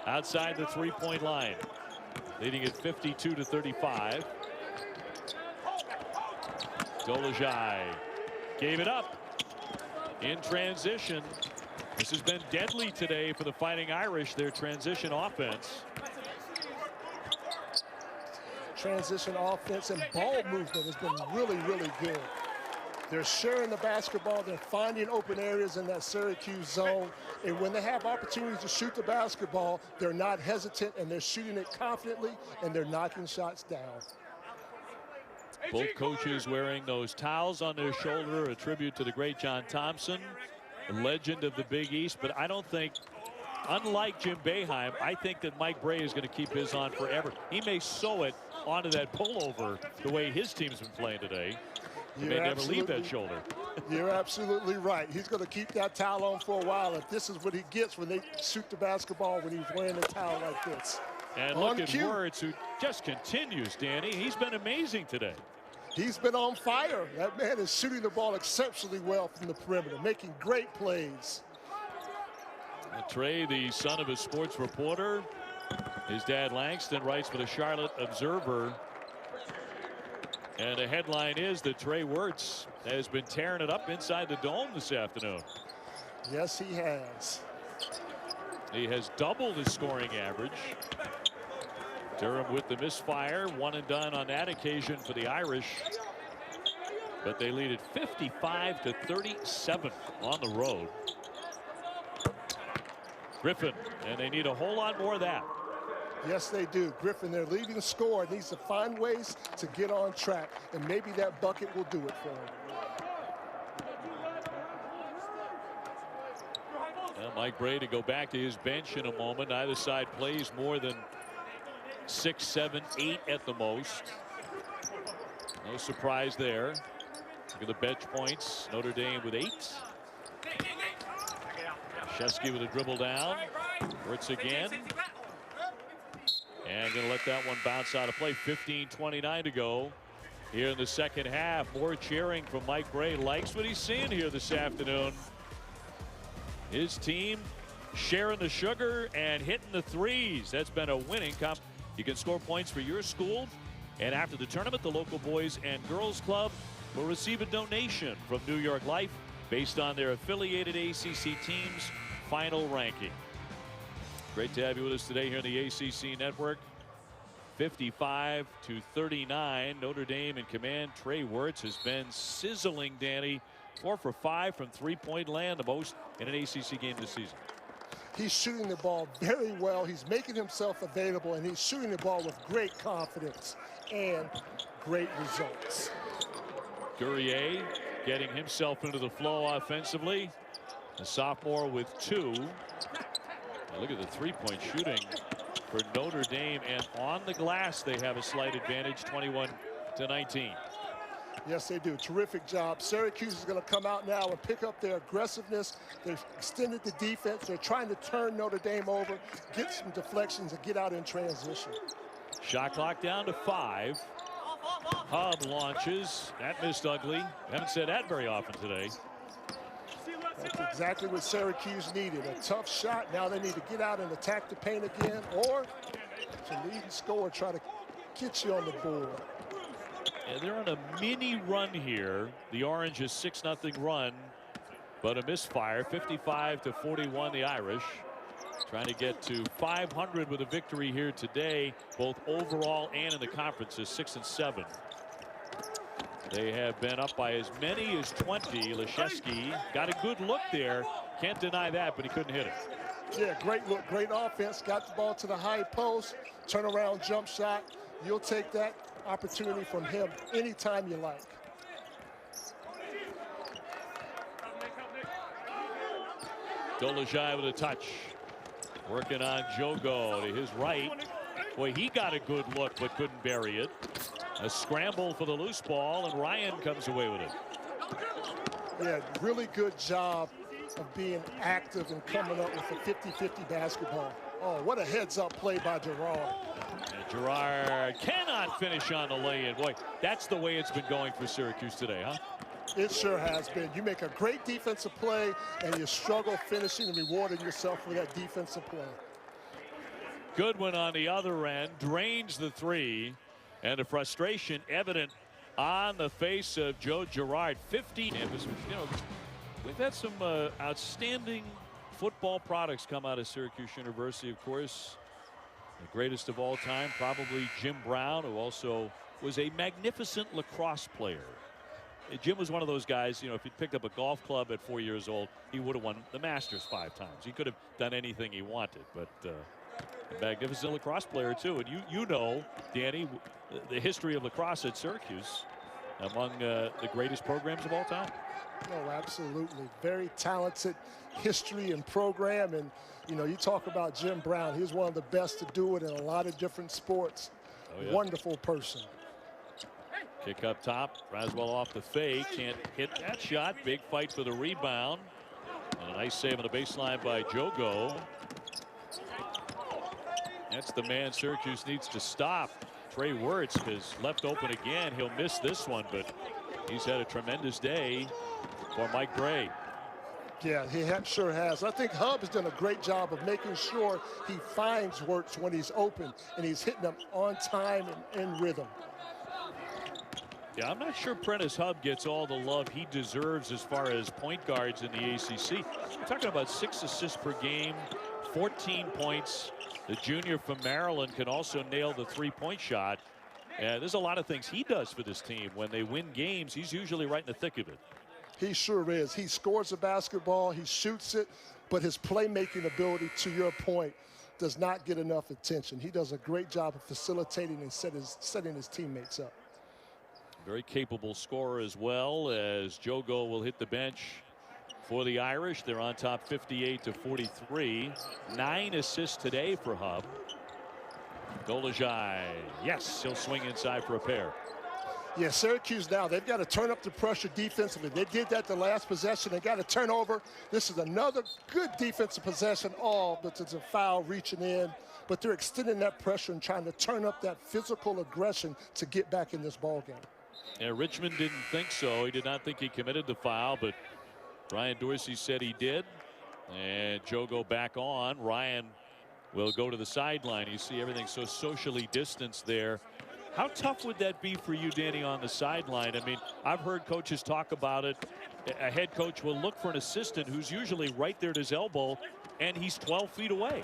outside the three-point line, leading at 52-35. Dolezaj gave it up in transition. This has been deadly today for the Fighting Irish, their transition offense. Transition offense and ball movement has been really, really good. They're sharing the basketball. They're finding open areas in that Syracuse zone. And when they have opportunities to shoot the basketball, they're not hesitant, and they're shooting it confidently, and they're knocking shots down. Both coaches wearing those towels on their shoulder, a tribute to the great John Thompson, a legend of the Big East. But I don't think, unlike Jim Boeheim, I think that Mike Brey is going to keep his on forever. He may sew it onto that pullover the way his team's been playing today. He may never leave that shoulder. You're absolutely right. He's going to keep that towel on for a while. If this is what he gets when they shoot the basketball, when he's wearing a towel like this. And look at Wertz, who just continues, Danny. He's been amazing today. He's been on fire. That man is shooting the ball exceptionally well from the perimeter, making great plays. And Trey, the son of a sports reporter, his dad Langston writes for the Charlotte Observer. And the headline is that Trey Wertz has been tearing it up inside the dome this afternoon. Yes, he has. He has doubled his scoring average. Durham with the misfire, 1 and done on that occasion for the Irish. But they lead at 55-37 on the road. Griffin, and they need a whole lot more of that. Yes, they do. Griffin, their leading scorer, needs to find ways to get on track, and maybe that bucket will do it for him. Well, Mike Bray to go back to his bench in a moment. Either side plays more than 6, 7, 8 at the most. No surprise there. Look at the bench points. Notre Dame with 8. Shesky with a dribble down. Wertz again. And going to let that one bounce out of play. 15:29 to go here in the second half. More cheering from Mike Bray. Likes what he's seeing here this afternoon. His team sharing the sugar and hitting the threes. That's been a winning comp. You can score points for your school. And after the tournament, the local Boys and Girls Club will receive a donation from New York Life based on their affiliated ACC teams' final ranking. Great to have you with us today here in the ACC Network. 55-39. Notre Dame in command. Trey Wertz has been sizzling, Danny. 4 for 5 from three-point land, the most in an ACC game this season. He's shooting the ball very well. He's making himself available, and he's shooting the ball with great confidence and great results. Guerrier getting himself into the flow offensively. A sophomore with 2. Now look at the three-point shooting for Notre Dame, and on the glass they have a slight advantage, 21-19. Yes, they do. Terrific job. Syracuse is going to come out now and pick up their aggressiveness. They've extended the defense. They're trying to turn Notre Dame over, get some deflections, and get out in transition. Shot clock down to 5. Hub launches. That missed ugly. Haven't said that very often today. That's exactly what Syracuse needed. A tough shot. Now they need to get out and attack the paint again, or to lead and score, try to get you on the board. And they're on a mini run here. The Orange is 6-0 run, but a misfire. 55-41 the Irish. Trying to get to 500 with a victory here today, both overall and in the conferences, 6 and 7. They have been up by as many as 20. Leshesky got a good look there. Can't deny that, but he couldn't hit it. Yeah, great look, great offense. Got the ball to the high post, turnaround jump shot. You'll take that opportunity from him anytime you like. Dolezaj with a touch. Working on Jogo to his right. Boy, he got a good look but couldn't bury it. A scramble for the loose ball, and Ryan comes away with it. Yeah, really good job of being active and coming up with a 50-50 basketball. Oh, what a heads-up play by Gerard. And Gerard cannot finish on the lay-in. Boy, that's the way it's been going for Syracuse today, huh? It sure has been. You make a great defensive play, and you struggle finishing and rewarding yourself for that defensive play. Goodwin on the other end drains the 3, and the frustration evident on the face of Joe Girard. 15. You know, we've had some outstanding football products come out of Syracuse University, of course. The greatest of all time, probably Jim Brown, who also was a magnificent lacrosse player. Jim was one of those guys, you know, if he picked up a golf club at 4 years old, he would have won the Masters 5 times. He could have done anything he wanted, but a magnificent lacrosse player too. And you know, Danny, the history of lacrosse at Syracuse, among the greatest programs of all time. Oh, absolutely. Very talented history and program. And, you know, you talk about Jim Brown. He was one of the best to do it in a lot of different sports. Oh, yeah. Wonderful person. Kick up top. Braswell off the fake. Can't hit that shot. Big fight for the rebound. And a nice save on the baseline by Jogo. That's the man Syracuse needs to stop. Trey Wertz is left open again. He'll miss this one, but he's had a tremendous day for Mike Bray. Yeah, he sure has. I think Hub has done a great job of making sure he finds Wertz when he's open, and he's hitting them on time and in rhythm. Yeah, I'm not sure Prentice Hub gets all the love he deserves as far as point guards in the ACC. We're talking about 6 assists per game, 14 points. The junior from Maryland can also nail the three-point shot. There's a lot of things he does for this team. When they win games, he's usually right in the thick of it. He sure is. He scores the basketball, he shoots it, but his playmaking ability, to your point, does not get enough attention. He does a great job of facilitating and setting his teammates up. Very capable scorer as well, as Jogo will hit the bench for the Irish. They're on top 58-43. 9 assists today for Hub. Dolezaj, yes, he'll swing inside for a pair. Yeah, Syracuse now, they've got to turn up the pressure defensively. They did that the last possession. They got a turnover. This is another good defensive possession, but it's a foul reaching in. But they're extending that pressure and trying to turn up that physical aggression to get back in this ball game. Yeah, Richmond didn't think so. He did not think he committed the foul, but Ryan Dorsey said he did. And Jogo back on. Ryan will go to the sideline. You see everything so socially distanced there. How tough would that be for you, Danny, on the sideline? I mean, I've heard coaches talk about it. A head coach will look for an assistant who's usually right there at his elbow, and he's 12 feet away.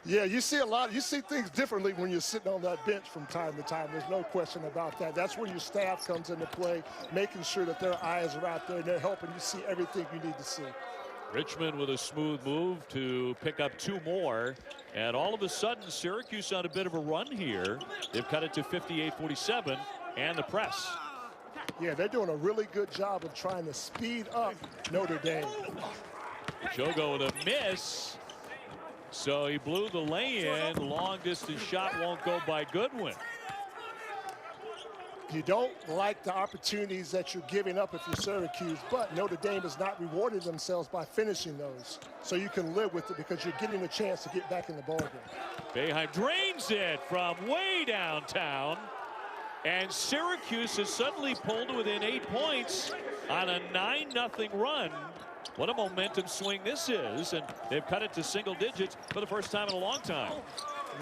Yeah, you see things differently when you're sitting on that bench from time to time. There's no question about that. That's where your staff comes into play, making sure that their eyes are out there and they're helping you see everything you need to see. Richmond with a smooth move to pick up 2 more. And all of a sudden, Syracuse on a bit of a run here. They've cut it to 58-47, and the press. Yeah, they're doing a really good job of trying to speed up Notre Dame. Jogo with a miss. So he blew the lay-in. Long distance shot won't go by Goodwin. You don't like the opportunities that you're giving up if you're Syracuse, but Notre Dame has not rewarded themselves by finishing those. So you can live with it because you're getting a chance to get back in the ballgame. Boeheim drains it from way downtown. And Syracuse has suddenly pulled within 8 points on a 9-0 run. What a momentum swing this is. And they've cut it to single digits for the first time in a long time.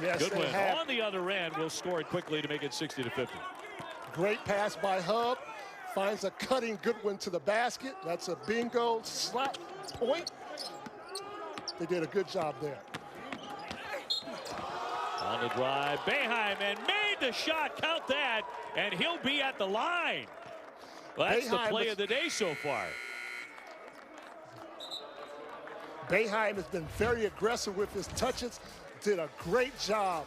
Yes, Goodwin on the other end will score it quickly to make it 60-50. Great pass by Hub. Finds a cutting Goodwin to the basket. That's a bingo slot point. They did a good job there. On the drive, Boeheim, and made the shot. Count that, and he'll be at the line. Well, that's the play of the day so far. Boeheim has been very aggressive with his touches. Did a great job.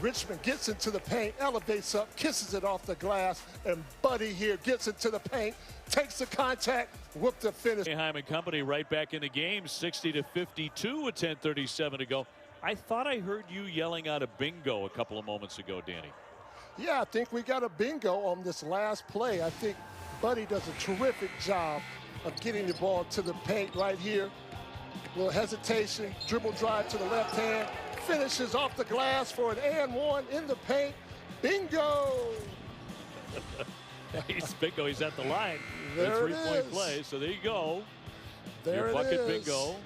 Richmond gets into the paint, elevates up, kisses it off the glass, and Buddy here gets into the paint, takes the contact, whoop the finish. Boeheim and company right back in the game, 60-52 with 10:37 to go. I thought I heard you yelling out a bingo a couple of moments ago, Danny. Yeah, I think we got a bingo on this last play. I think Buddy does a terrific job of getting the ball to the paint right here. Little hesitation, dribble drive to the left hand, finishes off the glass for an and one in the paint. Bingo! He's bingo. He's at the line. There the three-point play. So there you go. There your bucket is. bingo.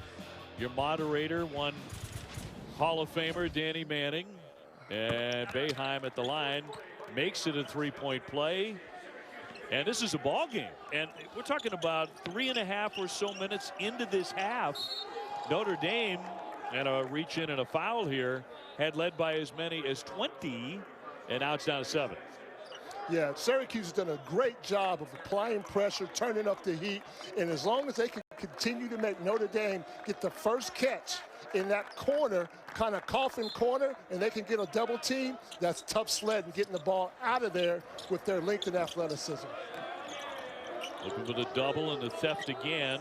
Your moderator, one Hall of Famer, Danny Manning. And Boeheim at the line makes it a three-point play. And this is a ball game. And we're talking about 3.5 or so minutes into this half. Notre Dame, and a reach in and a foul here, had led by as many as 20, and now it's down to 7. Yeah, Syracuse has done a great job of applying pressure, turning up the heat, and as long as they can continue to make Notre Dame get the first catch in that corner, kind of coffin corner, and they can get a double team, that's tough sledding, getting the ball out of there with their length and athleticism. Looking for the double and the theft again.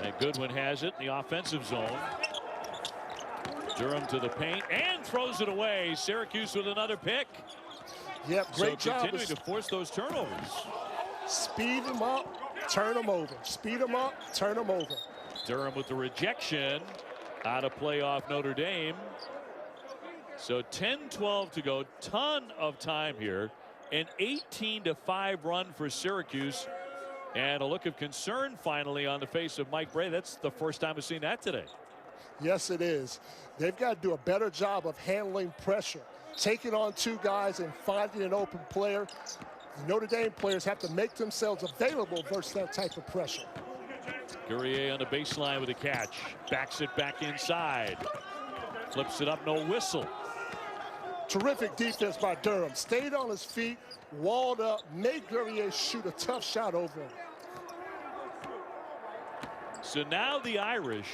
And Goodwin has it in the offensive zone. Durham to the paint and throws it away. Syracuse with another pick. Yep, great job. Continuing to force those turnovers. Speed them up, turn them over. Speed them up, turn them over. Durham with the rejection. Out of play off Notre Dame. So 10-12 to go. Ton of time here. An 18-5 run for Syracuse. And a look of concern finally on the face of Mike Brey. That's the first time I've seen that today. Yes, it is. They've got to do a better job of handling pressure, taking on two guys and finding an open player. The Notre Dame players have to make themselves available versus that type of pressure. Guerrier on the baseline with a catch. Backs it back inside. Flips it up, no whistle. Terrific defense by Durham. Stayed on his feet, walled up, made Guerrier shoot a tough shot over him. So now the Irish,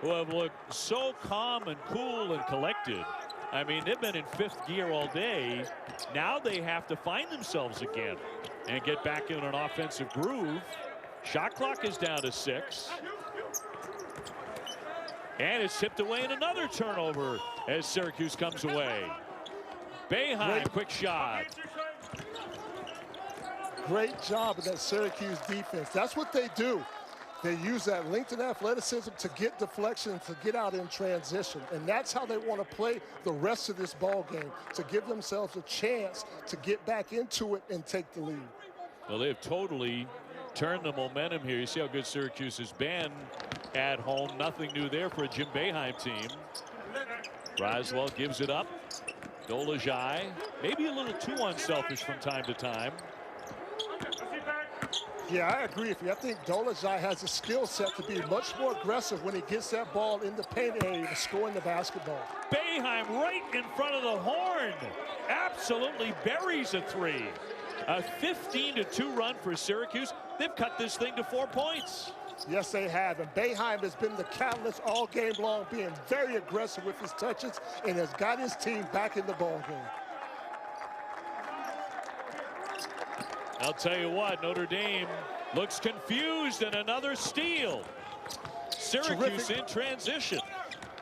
who have looked so calm and cool and collected, I mean, they've been in fifth gear all day. Now they have to find themselves again and get back in an offensive groove. Shot clock is down to 6. And it's tipped away in another turnover as Syracuse comes away. Boeheim, quick shot. Great job of that Syracuse defense. That's what they do. They use that length and athleticism to get deflection, to get out in transition. And that's how they want to play the rest of this ball game, to give themselves a chance to get back into it and take the lead. Well, they've totally turned the momentum here. You see how good Syracuse has been at home. Nothing new there for a Jim Boeheim team. Braswell gives it up. Dolezaj, maybe a little too unselfish from time to time. Yeah, I agree with you. I think Dolezaj has a skill set to be much more aggressive when he gets that ball in the paint area to score in the basketball. Boeheim right in front of the horn. Absolutely buries a 3. A 15-2 run for Syracuse. They've cut this thing to 4 points. Yes, they have. And Boeheim has been the catalyst all game long, being very aggressive with his touches and has got his team back in the ball game. I'll tell you what, Notre Dame looks confused, and another steal. Syracuse in transition.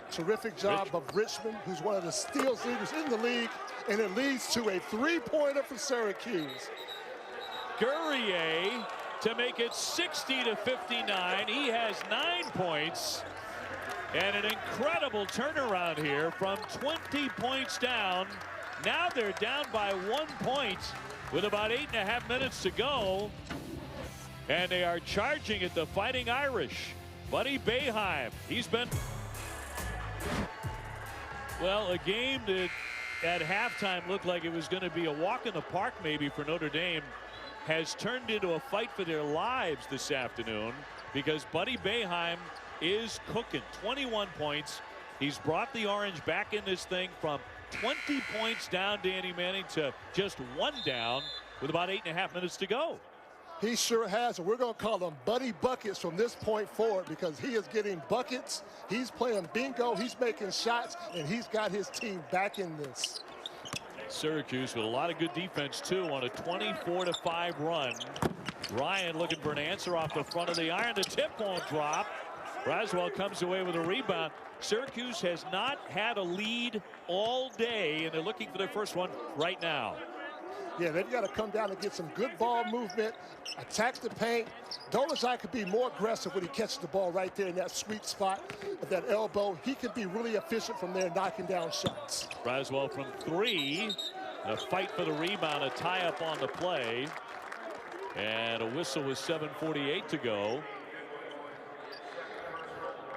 Terrific job of Richmond, who's one of the steals leaders in the league, and it leads to a 3-pointer for Syracuse. Guerrier to make it 60-59. He has 9 points, and an incredible turnaround here from 20 points down. Now they're down by 1 point with about 8.5 minutes to go, and they are charging at the Fighting Irish. Buddy Boeheim, he's been, well, a game that at halftime looked like it was going to be a walk in the park maybe for Notre Dame, has turned into a fight for their lives this afternoon, because Buddy Boeheim is cooking. 21 points. He's brought the Orange back in this thing from 20 points down, Danny Manning, to just 1 down with about 8.5 minutes to go. He sure has, and we're going to call him Buddy Buckets from this point forward, because he is getting buckets. He's playing bingo. He's making shots, and he's got his team back in this. Syracuse with a lot of good defense, too, on a 24-5 run. Ryan looking for an answer off the front of the iron. The tip won't drop. Braswell comes away with a rebound. Syracuse has not had a lead all day, and they're looking for their first one right now. Yeah, they've got to come down and get some good ball movement, attack the paint. Dolezaj could be more aggressive when he catches the ball right there in that sweet spot of that elbow. He could be really efficient from there, knocking down shots. Braswell from 3. A fight for the rebound, a tie-up on the play. And a whistle with 7:48 to go.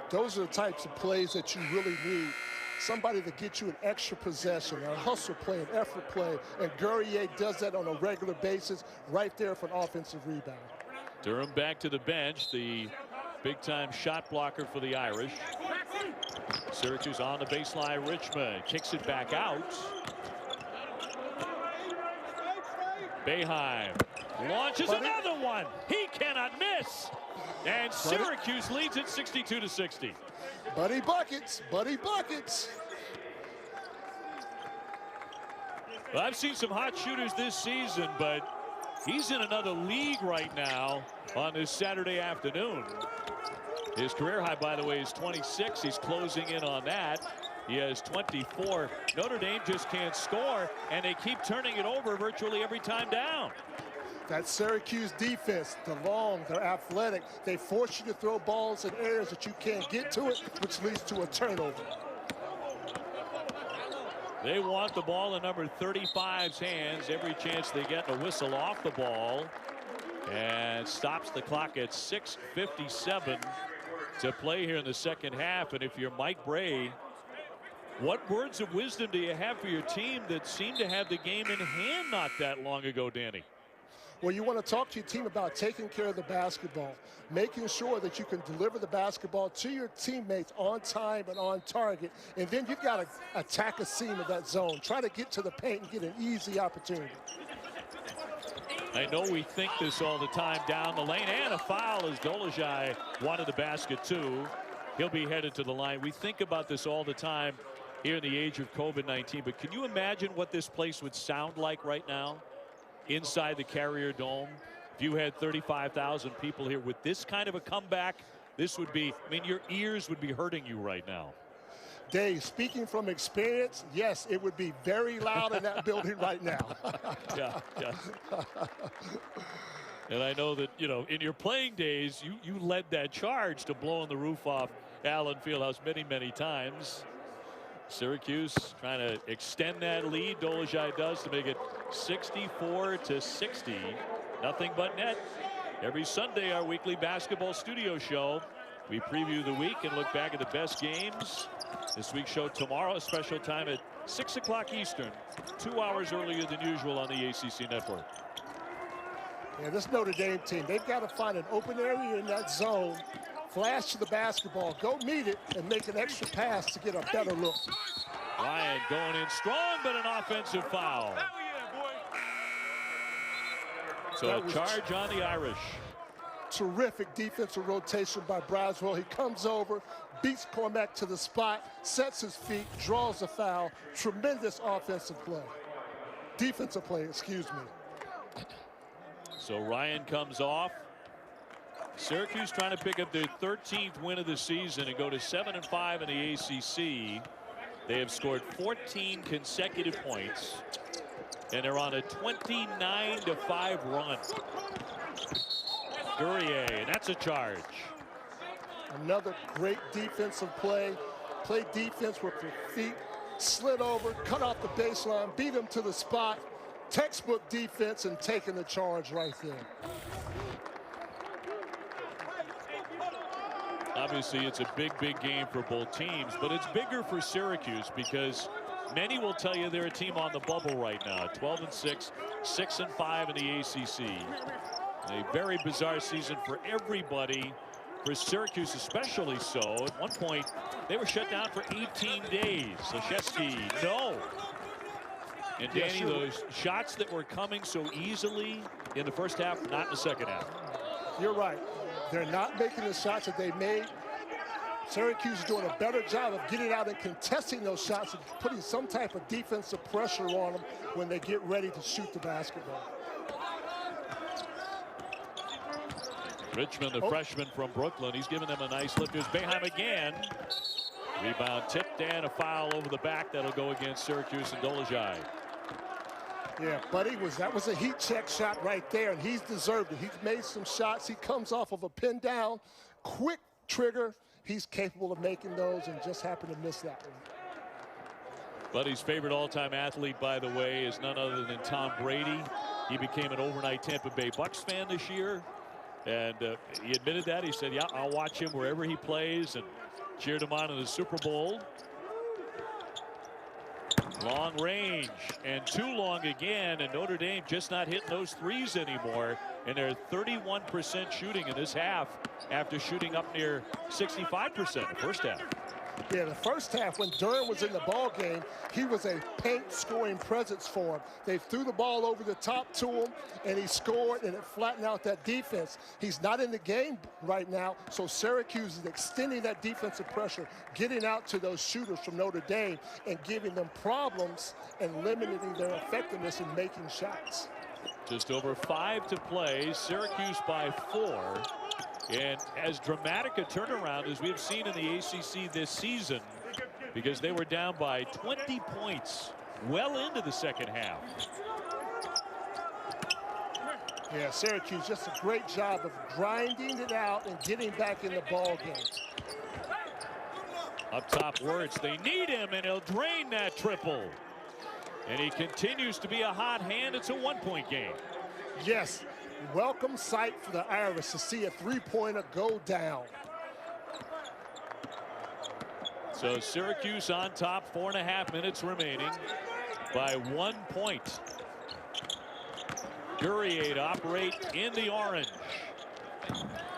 Those are the types of plays that you really need. Somebody to get you an extra possession, a hustle play, an effort play. And Guerrier does that on a regular basis right there for an offensive rebound. Durham back to the bench, the big-time shot blocker for the Irish. Syracuse on the baseline. Richmond kicks it back out. Boeheim launches another one. He cannot miss. And Syracuse leads it 62-60. Buddy Buckets, Buddy Buckets. Well, I've seen some hot shooters this season, but he's in another league right now on this Saturday afternoon. His career high, by the way, is 26. He's closing in on that. He has 24. Notre Dame just can't score, and they keep turning it over virtually every time down. That Syracuse defense, they're long, they're athletic. They force you to throw balls in areas that you can't get to it, which leads to a turnover. They want the ball in number 35's hands every chance they get. A whistle off the ball and stops the clock at 6:57 to play here in the second half. And if you're Mike Bray, what words of wisdom do you have for your team that seemed to have the game in hand not that long ago, Danny? Well, you want to talk to your team about taking care of the basketball, making sure that you can deliver the basketball to your teammates on time and on target, and then you've got to attack a seam of that zone. Try to get to the paint and get an easy opportunity. I know we think this all the time down the lane, and a foul as Dolezaj wanted the basket too. He'll be headed to the line. We think about this all the time here in the age of COVID-19, but can you imagine what this place would sound like right now inside the Carrier Dome? If you had 35,000 people here with this kind of a comeback, this would be, I mean, your ears would be hurting you right now. Dave, speaking from experience, yes, it would be very loud in that building right now. Yeah. And I know that, you know, in your playing days, you led that charge to blowing the roof off Allen Fieldhouse many times. Syracuse trying to extend that lead. Dolezaj does to make it 64-60. Nothing but net. Every Sunday, our weekly basketball studio show. We preview the week and look back at the best games. This week's show tomorrow, a special time at 6 o'clock Eastern, 2 hours earlier than usual on the ACC network. Yeah, this Notre Dame team, they've got to find an open area in that zone, flash to the basketball, go meet it, and make an extra pass to get a better look. Ryan going in strong, but an offensive foul. So a charge on the Irish. Terrific defensive rotation by Braswell. He comes over, beats Cormac to the spot, sets his feet, draws a foul. Tremendous offensive play. Defensive play, excuse me. So Ryan comes off. Syracuse trying to pick up their 13th win of the season and go to 7-5 in the ACC. They have scored 14 consecutive points, and they're on a 29-5 run. Duryea, and that's a charge. Another great defensive play. Play defense with your feet, slid over, cut off the baseline, beat him to the spot. Textbook defense and taking the charge right there. Obviously, it's a big game for both teams, but it's bigger for Syracuse because many will tell you they're a team on the bubble right now. 12-6, 6-5 in the ACC. A very bizarre season for everybody, for Syracuse especially so. At one point, they were shut down for 18 days. Leshevsky, no. And Danny, those shots that were coming so easily in the first half, not in the second half. You're right. They're not making the shots that they made. Syracuse is doing a better job of getting out and contesting those shots and putting some type of defensive pressure on them when they get ready to shoot the basketball. Richmond, the freshman from Brooklyn, he's giving them a nice lift. Here's Boeheim again. Rebound tipped and a foul over the back. That'll go against Syracuse and Dolezaj. Yeah, buddy, that was a heat check shot right there, and he's deserved it. He's made some shots. He comes off of a pin down, quick trigger. He's capable of making those and just happened to miss that one. Buddy's favorite all-time athlete, by the way, is none other than Tom Brady. He became an overnight Tampa Bay Bucks fan this year. And he admitted that. He said, yeah, I'll watch him wherever he plays, and cheered him on in the Super Bowl. Long range and too long again, and Notre Dame just not hitting those threes anymore, and they're 31% shooting in this half after shooting up near 65% the first half. Yeah, the first half when Durham was in the ball game, he was a paint scoring presence for him. They threw the ball over the top to him, and he scored, and it flattened out that defense. He's not in the game right now, so Syracuse is extending that defensive pressure, getting out to those shooters from Notre Dame and giving them problems and limiting their effectiveness in making shots. Just over 5 to play. Syracuse by 4. And as dramatic a turnaround as we've seen in the ACC this season, because they were down by 20 points well into the second half. Yeah, Syracuse just a great job of grinding it out and getting back in the ball game. Up top, Wertz, they need him, and he'll drain that triple. And he continues to be a hot hand. It's a one-point game. Yes. Welcome sight for the Irish to see a three-pointer go down. So Syracuse on top, 4.5 minutes remaining by 1 point. Guerrier to operate in the orange.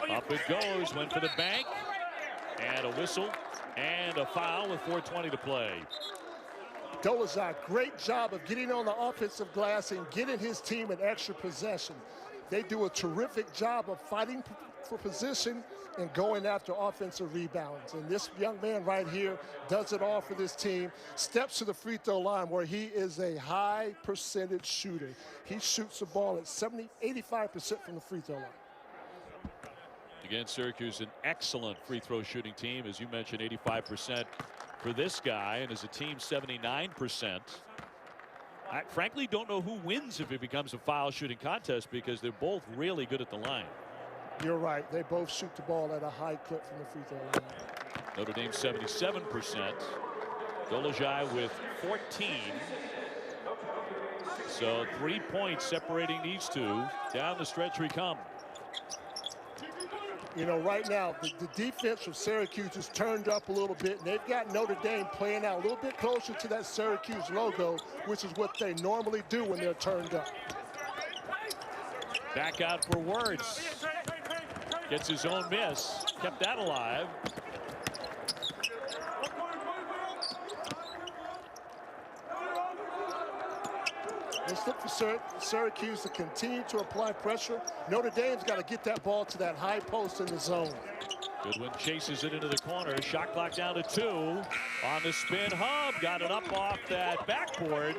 Up it goes, went for the bank, and a whistle and a foul with 4:20 to play. Dolezaj, great job of getting on the offensive glass and getting his team an extra possession. They do a terrific job of fighting for position and going after offensive rebounds. And this young man right here does it all for this team. Steps to the free throw line where he is a high percentage shooter. He shoots the ball at 85% from the free throw line. Again, Syracuse, an excellent free throw shooting team. As you mentioned, 85% for this guy, and as a team, 79%. I frankly don't know who wins if it becomes a foul shooting contest because they're both really good at the line. You're right. They both shoot the ball at a high clip from the free throw line. Notre Dame 77%. Dolezaj with 14. So 3 points separating these two. Down the stretch we come. You know, right now, the defense from Syracuse is turned up a little bit, and they've got Notre Dame playing out a little bit closer to that Syracuse logo, which is what they normally do when they're turned up. Back out for Wertz. Gets his own miss. Kept that alive. Let's look for Syracuse to continue to apply pressure. Notre Dame's got to get that ball to that high post in the zone. Goodwin chases it into the corner. Shot clock down to 2. On the spin, Hub got it up off that backboard.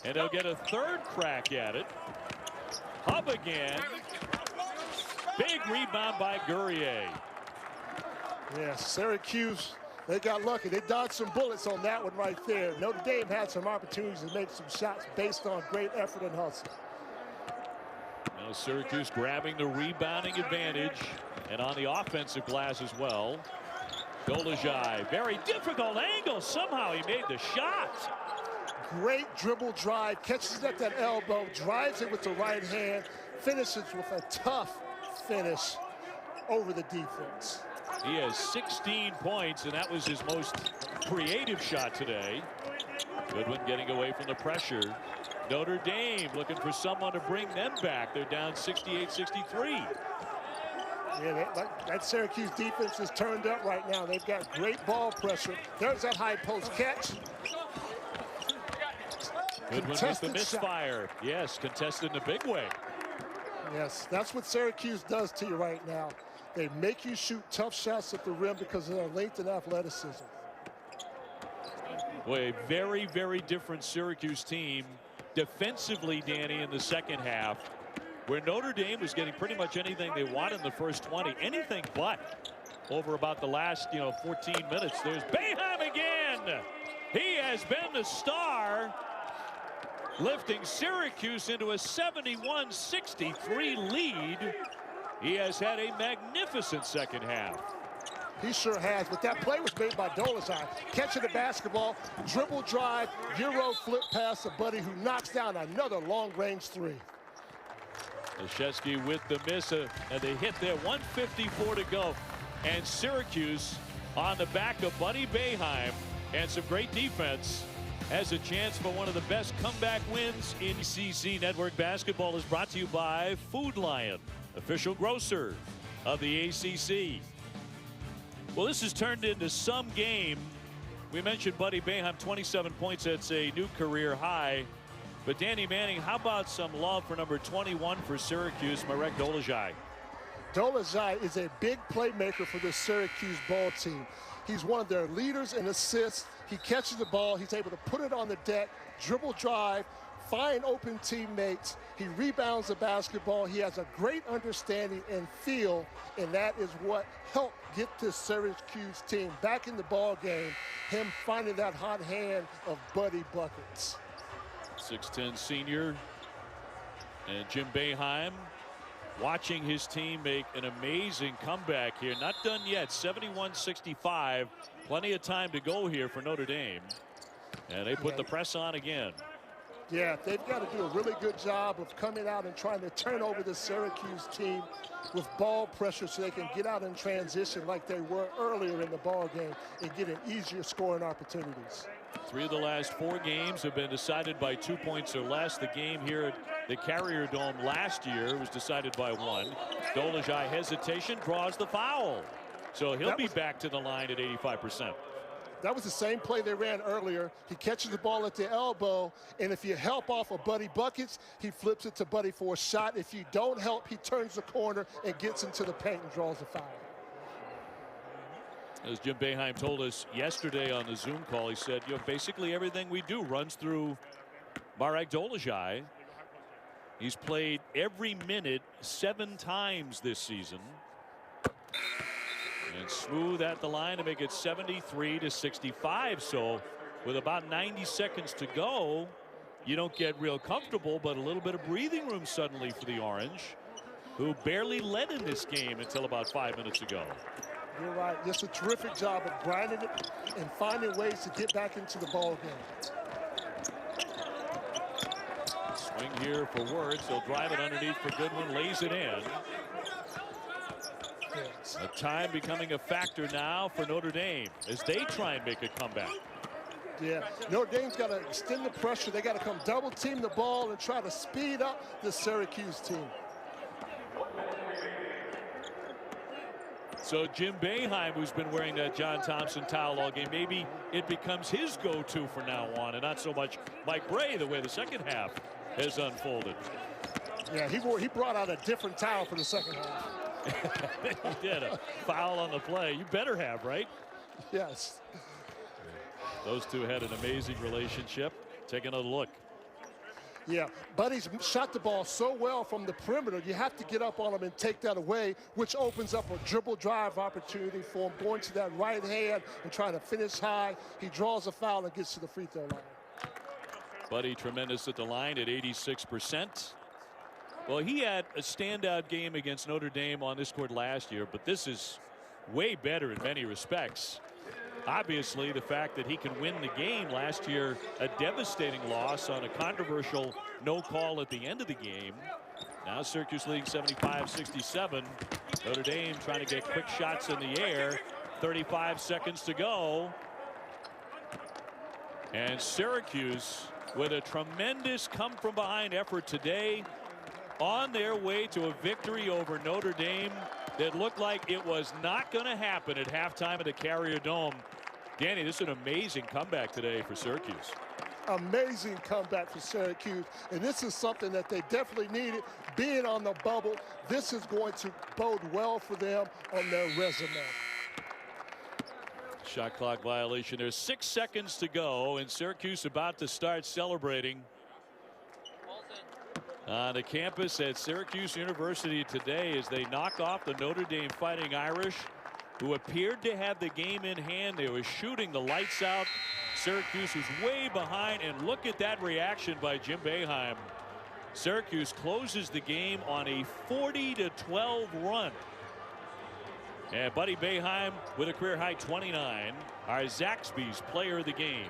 And they'll get a third crack at it. Hub again. Big rebound by Guerrier. Yeah, Syracuse, they got lucky. They dodged some bullets on that one right there. Notre Dame had some opportunities to make some shots based on great effort and hustle. Now Syracuse grabbing the rebounding advantage and on the offensive glass as well. Dolezaj, very difficult angle. Somehow he made the shot. Great dribble drive, catches it at that elbow, drives it with the right hand, finishes with a tough finish over the defense. He has 16 points, and that was his most creative shot today. Goodwin getting away from the pressure. Notre Dame looking for someone to bring them back. They're down 68-63. Yeah, that Syracuse defense is turned up right now. They've got great ball pressure. There's that high post catch. Goodwin with the misfire. Shot. Yes, contested in a big way. Yes, that's what Syracuse does to you right now. They make you shoot tough shots at the rim because of their length and athleticism. Boy, a very, very different Syracuse team defensively, Danny, in the second half, where Notre Dame was getting pretty much anything they wanted in the first 20, anything but over about the last, 14 minutes. There's Boeheim again. He has been the star, lifting Syracuse into a 71-63 lead. He has had a magnificent second half. He sure has, but that play was made by Dolezaj. Catching the basketball, dribble drive, Euro flip pass to Buddy, who knocks down another long-range three. Krzyzewski with the miss, and they hit there, 1:54 to go. And Syracuse, on the back of Buddy Boeheim and some great defense, has a chance for one of the best comeback wins in ACC. Network Basketball is brought to you by Food Lion, official grocer of the ACC. Well, this has turned into some game. We mentioned Buddy Boeheim, 27 points. That's a new career high. But Danny Manning, how about some love for number 21 for Syracuse, Marek Dolezaj? Dolezaj is a big playmaker for the Syracuse ball team. He's one of their leaders in assists. He catches the ball. He's able to put it on the deck, dribble drive, find open teammates. He rebounds the basketball. He has a great understanding and feel, and that is what helped get this Syracuse team back in the ball game, him finding that hot hand of Buddy buckets. 6'10" senior and Jim Boeheim watching his team make an amazing comeback here. Not done yet, 71-65. Plenty of time to go here for Notre Dame. And they put the press on again. Yeah, they've got to do a really good job of coming out and trying to turn over the Syracuse team with ball pressure so they can get out in transition like they were earlier in the ball game and get an easier scoring opportunities. 3 of the last 4 games have been decided by 2 points or less. The game here at the Carrier Dome last year was decided by 1. Dolezaj hesitation, draws the foul. So he'll be back to the line at 85%. That was the same play they ran earlier. He catches the ball at the elbow, and if you help off of Buddy buckets, he flips it to Buddy for a shot. If you don't help, he turns the corner and gets into the paint and draws the foul. As Jim Boeheim told us yesterday on the Zoom call, he said, basically everything we do runs through Marek Dolezaj. He's played every minute 7 times this season. And smooth at the line to make it 73-65. So with about 90 seconds to go, you don't get real comfortable, but a little bit of breathing room suddenly for the Orange, who barely led in this game until about 5 minutes ago. You're right. Just a terrific job of grinding it and finding ways to get back into the ball game. Swing here for Wertz. He'll drive it underneath for Goodwin, lays it in. The time becoming a factor now for Notre Dame as they try and make a comeback. Yeah, Notre Dame's got to extend the pressure. They got to come double team the ball and try to speed up the Syracuse team. So Jim Boeheim, who's been wearing that John Thompson towel all game, maybe it becomes his go-to from now on, and not so much Mike Bray the way the second half has unfolded. Yeah, he brought out a different towel for the second half. He did. A foul on the play. You better have, right? Yes. Those two had an amazing relationship. Take another look. Yeah, Buddy's shot the ball so well from the perimeter. You have to get up on him and take that away, which opens up a dribble drive opportunity for him, going to that right hand and trying to finish high. He draws a foul and gets to the free throw line. Buddy tremendous at the line at 86%. Well, he had a standout game against Notre Dame on this court last year, but this is way better in many respects. Obviously, the fact that he can win the game last year, a devastating loss on a controversial no call at the end of the game. Now Syracuse leading 75-67. Notre Dame trying to get quick shots in the air. 35 seconds to go. And Syracuse with a tremendous come from behind effort today, on their way to a victory over Notre Dame that looked like it was not going to happen at halftime at the Carrier Dome. Danny, this is an amazing comeback today for Syracuse. Amazing comeback for Syracuse, and this is something that they definitely needed. Being on the bubble, this is going to bode well for them on their resume. Shot clock violation. There's 6 seconds to go, and Syracuse about to start celebrating on the campus at Syracuse University today as they knock off the Notre Dame Fighting Irish, who appeared to have the game in hand. They were shooting the lights out. Syracuse was way behind, and look at that reaction by Jim Boeheim. Syracuse closes the game on a 40-12 run. And Buddy Boeheim with a career high 29, our Zaxby's player of the game.